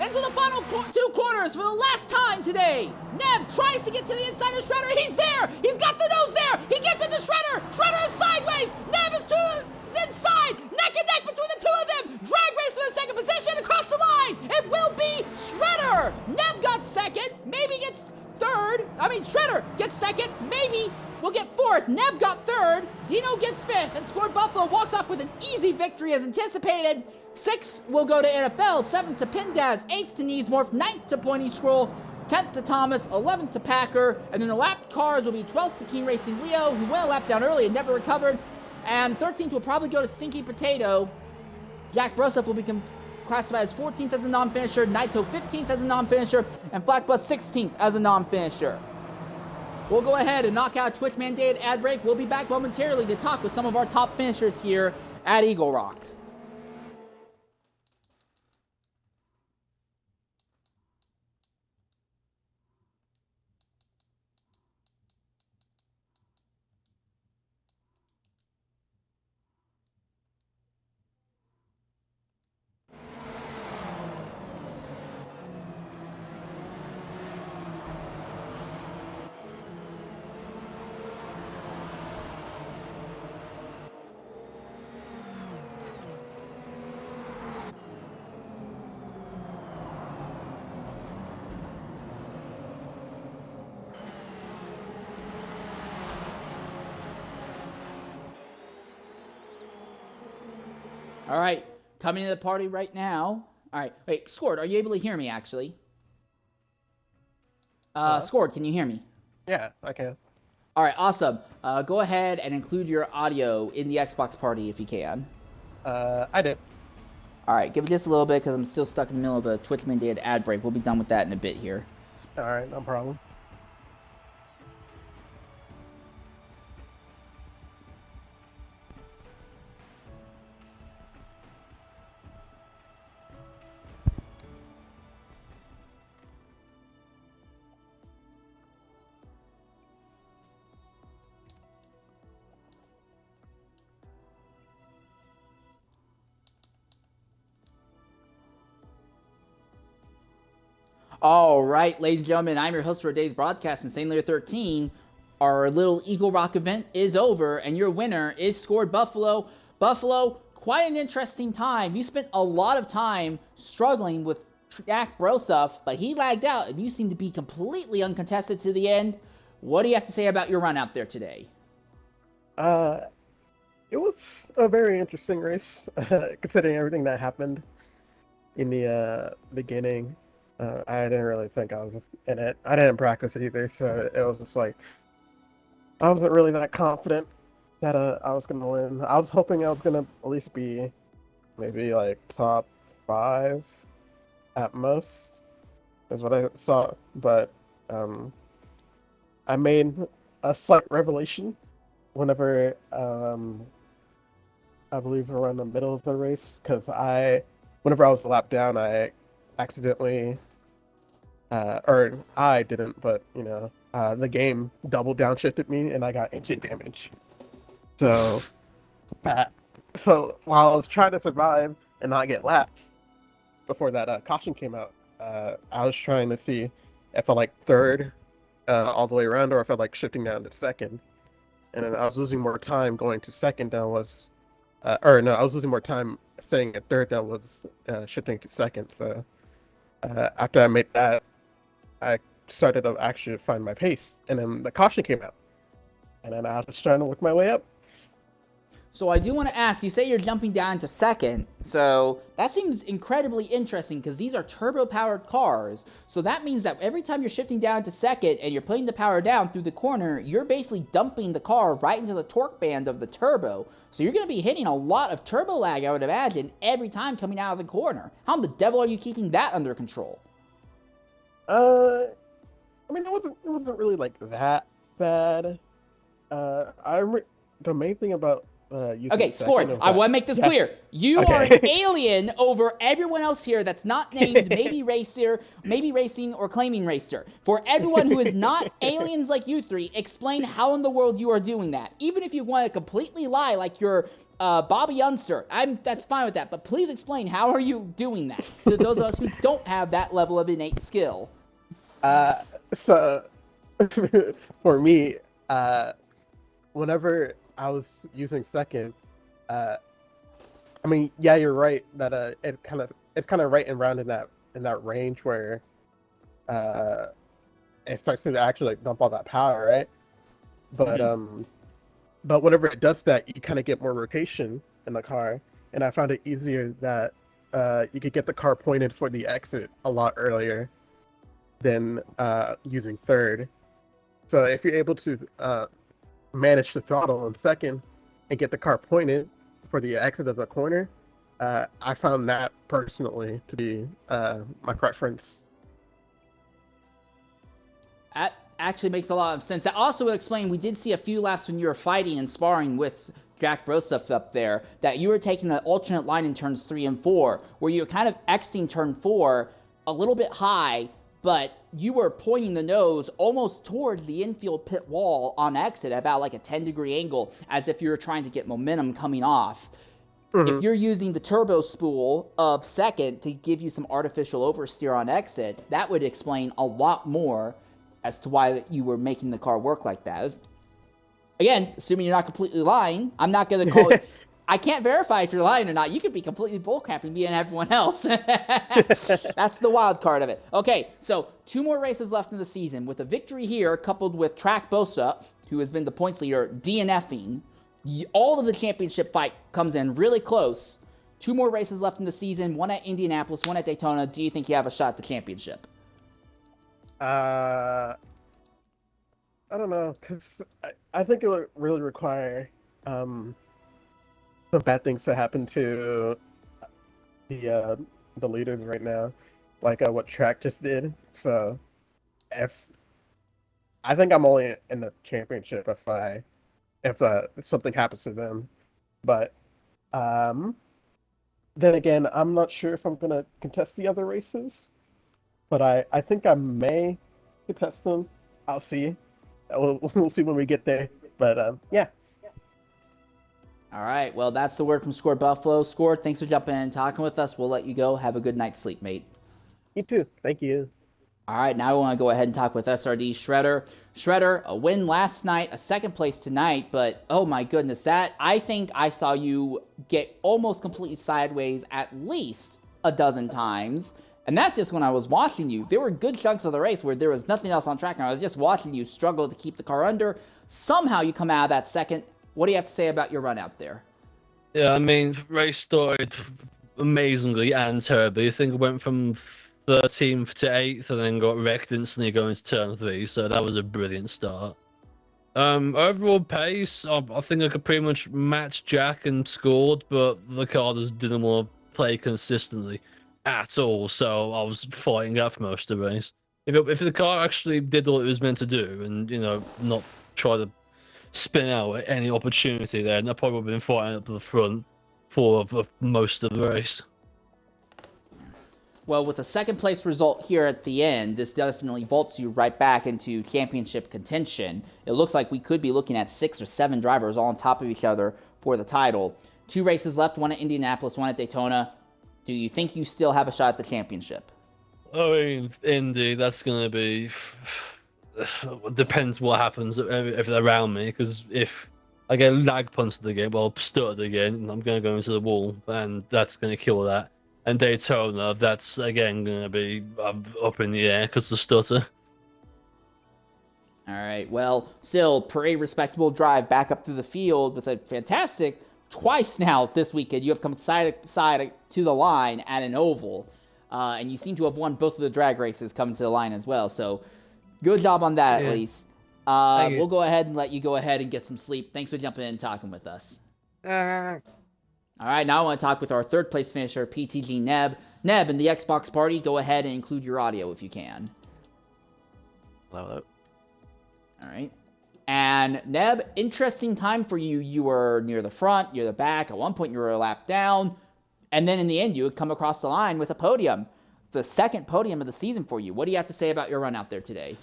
Into the final 2 quarters for the last time today. Neb tries to get to the inside of Shredder. He's there. He's got the nose there. He gets into Shredder. Shredder is sideways. Neb is to the inside. Neck and neck between the 2 of them. Drag race for the 2nd position across the line. It will be Shredder. Neb got 2nd. Maybe gets 3rd. Shredder gets 2nd. Maybe will get 4th. Neb got 3rd. Dino gets 5th. And Scored Buffalo walks off with an easy victory as anticipated. 6th will go to NFL, 7th to Pindaz, 8th to Neesmorph, 9th to Pointy Scroll, 10th to Thomas, 11th to Packer, and then the lap cars will be 12th to Keen Racing Leo, who went a lap down early and never recovered, and 13th will probably go to Stinky Potato. Jack Broseph will be classified as 14th as a non-finisher, Naito 15th as a non-finisher, and Flackbus 16th as a non-finisher. We'll go ahead and knock out a Twitch-mandated ad break. We'll be back momentarily to talk with some of our top finishers here at Eagle Rock. All right, coming to the party right now. All right, wait, Scored, are you able to hear me, actually? Scored, can you hear me? Yeah, I can. All right, awesome. Go ahead and include your audio in the Xbox party if you can. I did. All right, give it just a little bit because I'm still stuck in the middle of the Twitch mandated ad break. We'll be done with that in a bit here. All right, no problem. All right, ladies and gentlemen, I'm your host for today's broadcast, Insane Layer 13. Our little Eagle Rock event is over, and your winner is Scored Buffalo. Buffalo, quite an interesting time. You spent a lot of time struggling with Jack Broseph, but he lagged out, and you seem to be completely uncontested to the end. What do you have to say about your run out there today? It was a very interesting race, considering everything that happened in the beginning. I didn't really think I was just in it. I didn't practice either, so it was just like I wasn't really that confident that I was gonna win. I was hoping I was gonna at least be maybe like top 5 at most, is what I saw. But I made a slight revelation whenever I believe around the middle of the race, because whenever I was a lap down, I accidentally, or I didn't, but the game double downshifted me and I got engine damage. So, uh, so while I was trying to survive and not get lapped before that caution came out, I was trying to see if I like third all the way around, or if I like shifting down to second. And then I was losing more time going to second than I was, or no, I was losing more time staying at third than I was shifting to second. So after I made that, I started to actually find my pace, and then the caution came out, and then I was trying to work my way up. So I do want to ask, you say you're jumping down to second, so that seems incredibly interesting because these are turbo-powered cars. So that means that every time you're shifting down to second and you're putting the power down through the corner, you're basically dumping the car right into the torque band of the turbo. So you're going to be hitting a lot of turbo lag, I would imagine, every time coming out of the corner. How in the devil are you keeping that under control? I mean, it wasn't really like that bad. The main thing about okay, Scored. I want to make this clear. You Okay. are an alien over everyone else here that's not named maybe Racer, maybe Racing, or Claiming Racer. For everyone who is not aliens like you three, explain how in the world you are doing that. Even if you want to completely lie like you're Bobby Unser, that's fine with that. But please explain, how are you doing that to those of us who don't have that level of innate skill? So for me, whenever I was using second, I mean, yeah, you're right that it's kind of right and around in that range where it starts to actually like dump all that power, right? But but whenever it does that, you kind of get more rotation in the car, and I found it easier that you could get the car pointed for the exit a lot earlier than using third. So if you're able to manage the throttle in second and get the car pointed for the exit of the corner, I found that personally to be my preference. That actually makes a lot of sense. That also would explain, we did see a few laps when you were fighting and sparring with Jack Broseph up there, that you were taking the alternate line in turns 3 and 4, where you were kind of exiting turn 4 a little bit high, but you were pointing the nose almost towards the infield pit wall on exit at about like a 10-degree angle, as if you were trying to get momentum coming off. If you're using the turbo spool of second to give you some artificial oversteer on exit, that would explain a lot more as to why you were making the car work like that. Again, assuming you're not completely lying, I'm not going to call it... I can't verify if you're lying or not. You could be completely bullcrapping me and everyone else. That's the wild card of it. Okay, so 2 more races left in the season. With a victory here, coupled with Track Broseph, who has been the points leader, DNFing, all of the championship fight comes in really close. 2 more races left in the season, 1 at Indianapolis, 1 at Daytona. Do you think you have a shot at the championship? I don't know, because I think it would really require some bad things to happen to the leaders right now, like what Track just did. So if I think I'm only in the championship if something happens to them, but then again, I'm not sure if I'm gonna contest the other races, but I think I may contest them. I'll see. We'll see when we get there. But yeah. All right, well, that's the word from Scored Buffalo. Scored, thanks for jumping in and talking with us. We'll let you go. Have a good night's sleep, mate. You too. Thank you. All right, now we want to go ahead and talk with SRD Shredder. Shredder, a win last night, a second place tonight, but oh my goodness, I think I saw you get almost completely sideways at least a dozen times. And that's just when I was watching you. There were good chunks of the race where there was nothing else on track, and I was just watching you struggle to keep the car under. Somehow you come out of that second. What do you have to say about your run out there? Yeah, I mean, race started amazingly and terribly. I think it went from 13th to 8th and then got wrecked instantly going to turn 3, so that was a brilliant start. Overall pace, I think I could pretty much match Jack and scored, but the car just didn't want to play consistently at all, so I was fighting that for most of the race. If the car actually did what it was meant to do and, not try to spin out at any opportunity there, and I probably would have been fighting up to the front for most of the race. Well, with a second place result here at the end, this definitely vaults you right back into championship contention. It looks like we could be looking at 6 or 7 drivers all on top of each other for the title. 2 races left, one at Indianapolis, one at Daytona. Do you think you still have a shot at the championship? I mean, Indy, that's going to be... depends what happens if they're around me, because if I get lag punted again, well, stuttered again, and I'm going to go into the wall, and that's going to kill that. And Daytona, that's again going to be up in the air because the stutter. All right, well, still, pretty respectable drive back up through the field with a fantastic, twice now this weekend, you have come side to the line at an oval. And you seem to have won both of the drag races coming to the line as well, so good job on that at least. We'll go ahead and let you go ahead and get some sleep. Thanks for jumping in and talking with us. All right, now I want to talk with our third place finisher, PTG Neb. Neb, in the Xbox party, go ahead and include your audio if you can. Hello. All right. And Neb, interesting time for you. You were near the front, near the back. At one point, you were a lap down. And then in the end, you would come across the line with a podium. The second podium of the season for you. What do you have to say about your run out there today?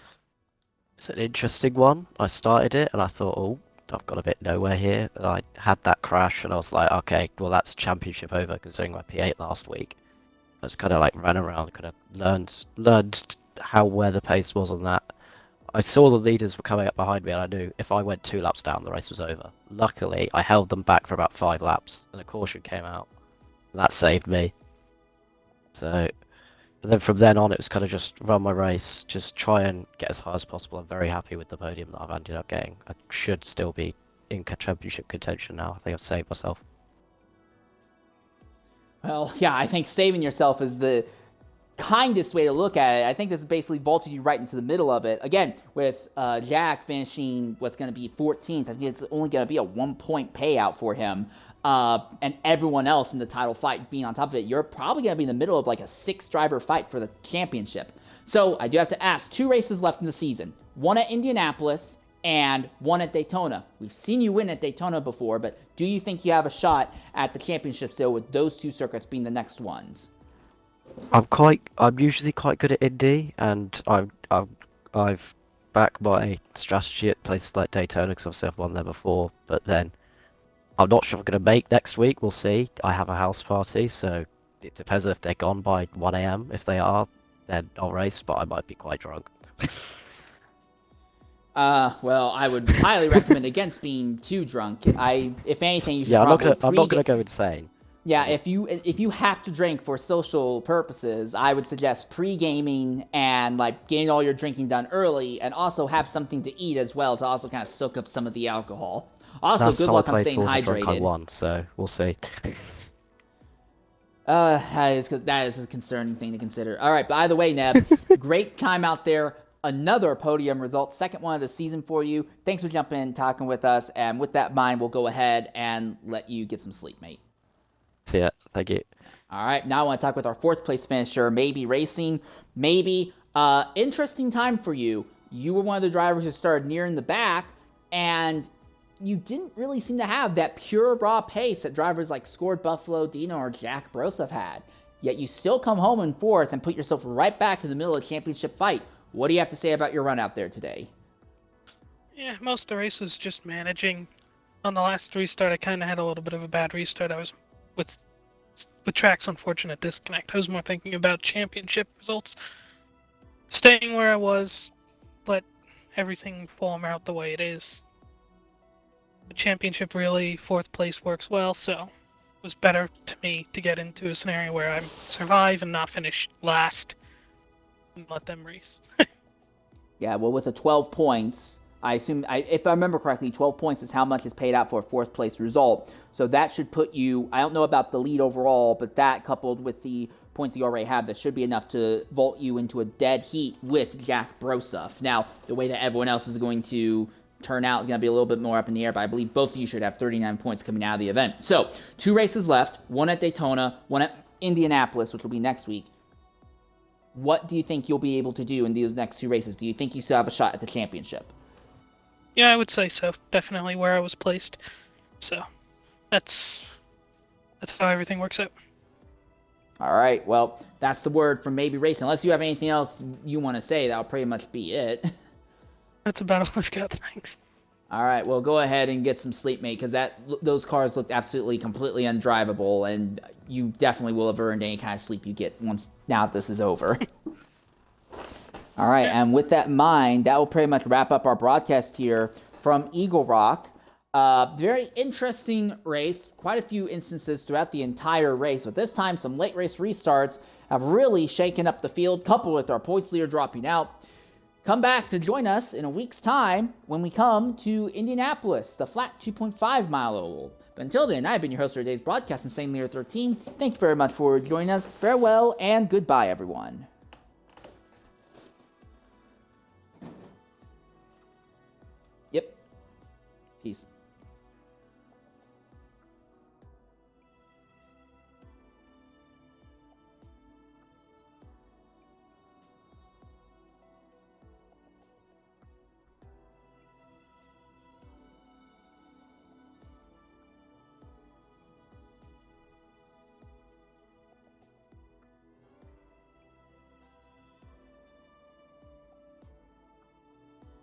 It's an interesting one. I started it and I thought, oh, I've got a bit nowhere here. And I had that crash and I was like, okay, well, that's championship over considering my P8 last week. I just kind of like ran around, kind of learned where the pace was on that. I saw the leaders were coming up behind me and I knew if I went 2 laps down, the race was over. Luckily, I held them back for about 5 laps and a caution came out. That saved me. So, but then from then on, it was kind of just run my race, just try and get as high as possible. I'm very happy with the podium that I've ended up getting. I should still be in championship contention now. I think I've saved myself. Well, yeah, I think saving yourself is the kindest way to look at it. I think this is basically vaulted you right into the middle of it. Again, with Jack finishing what's going to be 14th, I think it's only going to be a 1-point payout for him. And everyone else in the title fight being on top of it, you're probably going to be in the middle of like a 6-driver fight for the championship. So I do have to ask, 2 races left in the season. One at Indianapolis and one at Daytona. We've seen you win at Daytona before, but do you think you have a shot at the championship still with those 2 circuits being the next ones? I'm usually quite good at Indy, and I've backed my strategy at places like Daytona because obviously I've won there before, but then I'm not sure if I'm going to make next week. We'll see. I have a house party, so it depends if they're gone by 1 a.m. If they are, then I'll race, but I might be quite drunk. Well, I would highly recommend against being too drunk. If anything, you should I'm probably not gonna go insane. Yeah, if you have to drink for social purposes, I would suggest pre-gaming and like getting all your drinking done early, and also have something to eat as well to also kind of soak up some of the alcohol. Also, good luck on staying hydrated. I won, so we'll see. That is a concerning thing to consider. All right, by the way, Neb, great time out there. Another podium result, second one of the season for you. Thanks for jumping in and talking with us. And with that in mind, we'll go ahead and let you get some sleep, mate. See ya. Thank you. All right, now I want to talk with our 4th place finisher, Maybe Racing. Maybe, interesting time for you. You were one of the drivers who started near in the back, and you didn't really seem to have that pure raw pace that drivers like Scored Buffalo, Dino, or Jack Broseph had. Yet you still come home in 4th and put yourself right back in the middle of the championship fight. What do you have to say about your run out there today? Yeah, most of the race was just managing. On the last restart, I kind of had a little bit of a bad restart. I was with track's unfortunate disconnect. I was more thinking about championship results. Staying where I was, let everything form out the way it is. The championship really, 4th place works well, so was better to me to get into a scenario where I survive and not finish last and let them race. Yeah, well, with the 12 points, I assume, if I remember correctly, 12 points is how much is paid out for a fourth place result. So that should put you, I don't know about the lead overall, but that coupled with the points you already have, that should be enough to vault you into a dead heat with Jack Brosuf. Now, the way that everyone else is going to turn out is going to be a little bit more up in the air, but I believe both of you should have 39 points coming out of the event. So, 2 races left, one at Daytona, one at Indianapolis, which will be next week. What do you think you'll be able to do in these next 2 races? Do you think you still have a shot at the championship? Yeah, I would say so. Definitely where I was placed. So that's how everything works out. All right, well, that's the word from Maybe Racing. Unless you have anything else you want to say, that'll pretty much be it. That's about all I've got, thanks. All right, well, go ahead and get some sleep, mate, because those cars looked absolutely, completely undrivable, and you definitely will have earned any kind of sleep you get now that this is over. All right, and with that in mind, that will pretty much wrap up our broadcast here from Eagle Rock. Very interesting race. Quite a few instances throughout the entire race, but this time some late race restarts have really shaken up the field, coupled with our points leader dropping out. Come back to join us in a week's time when we come to Indianapolis, the flat 2.5 mile oval. But until then, I've been your host for today's broadcast, Insane Leader 13. Thank you very much for joining us. Farewell and goodbye, everyone. Yep. Peace.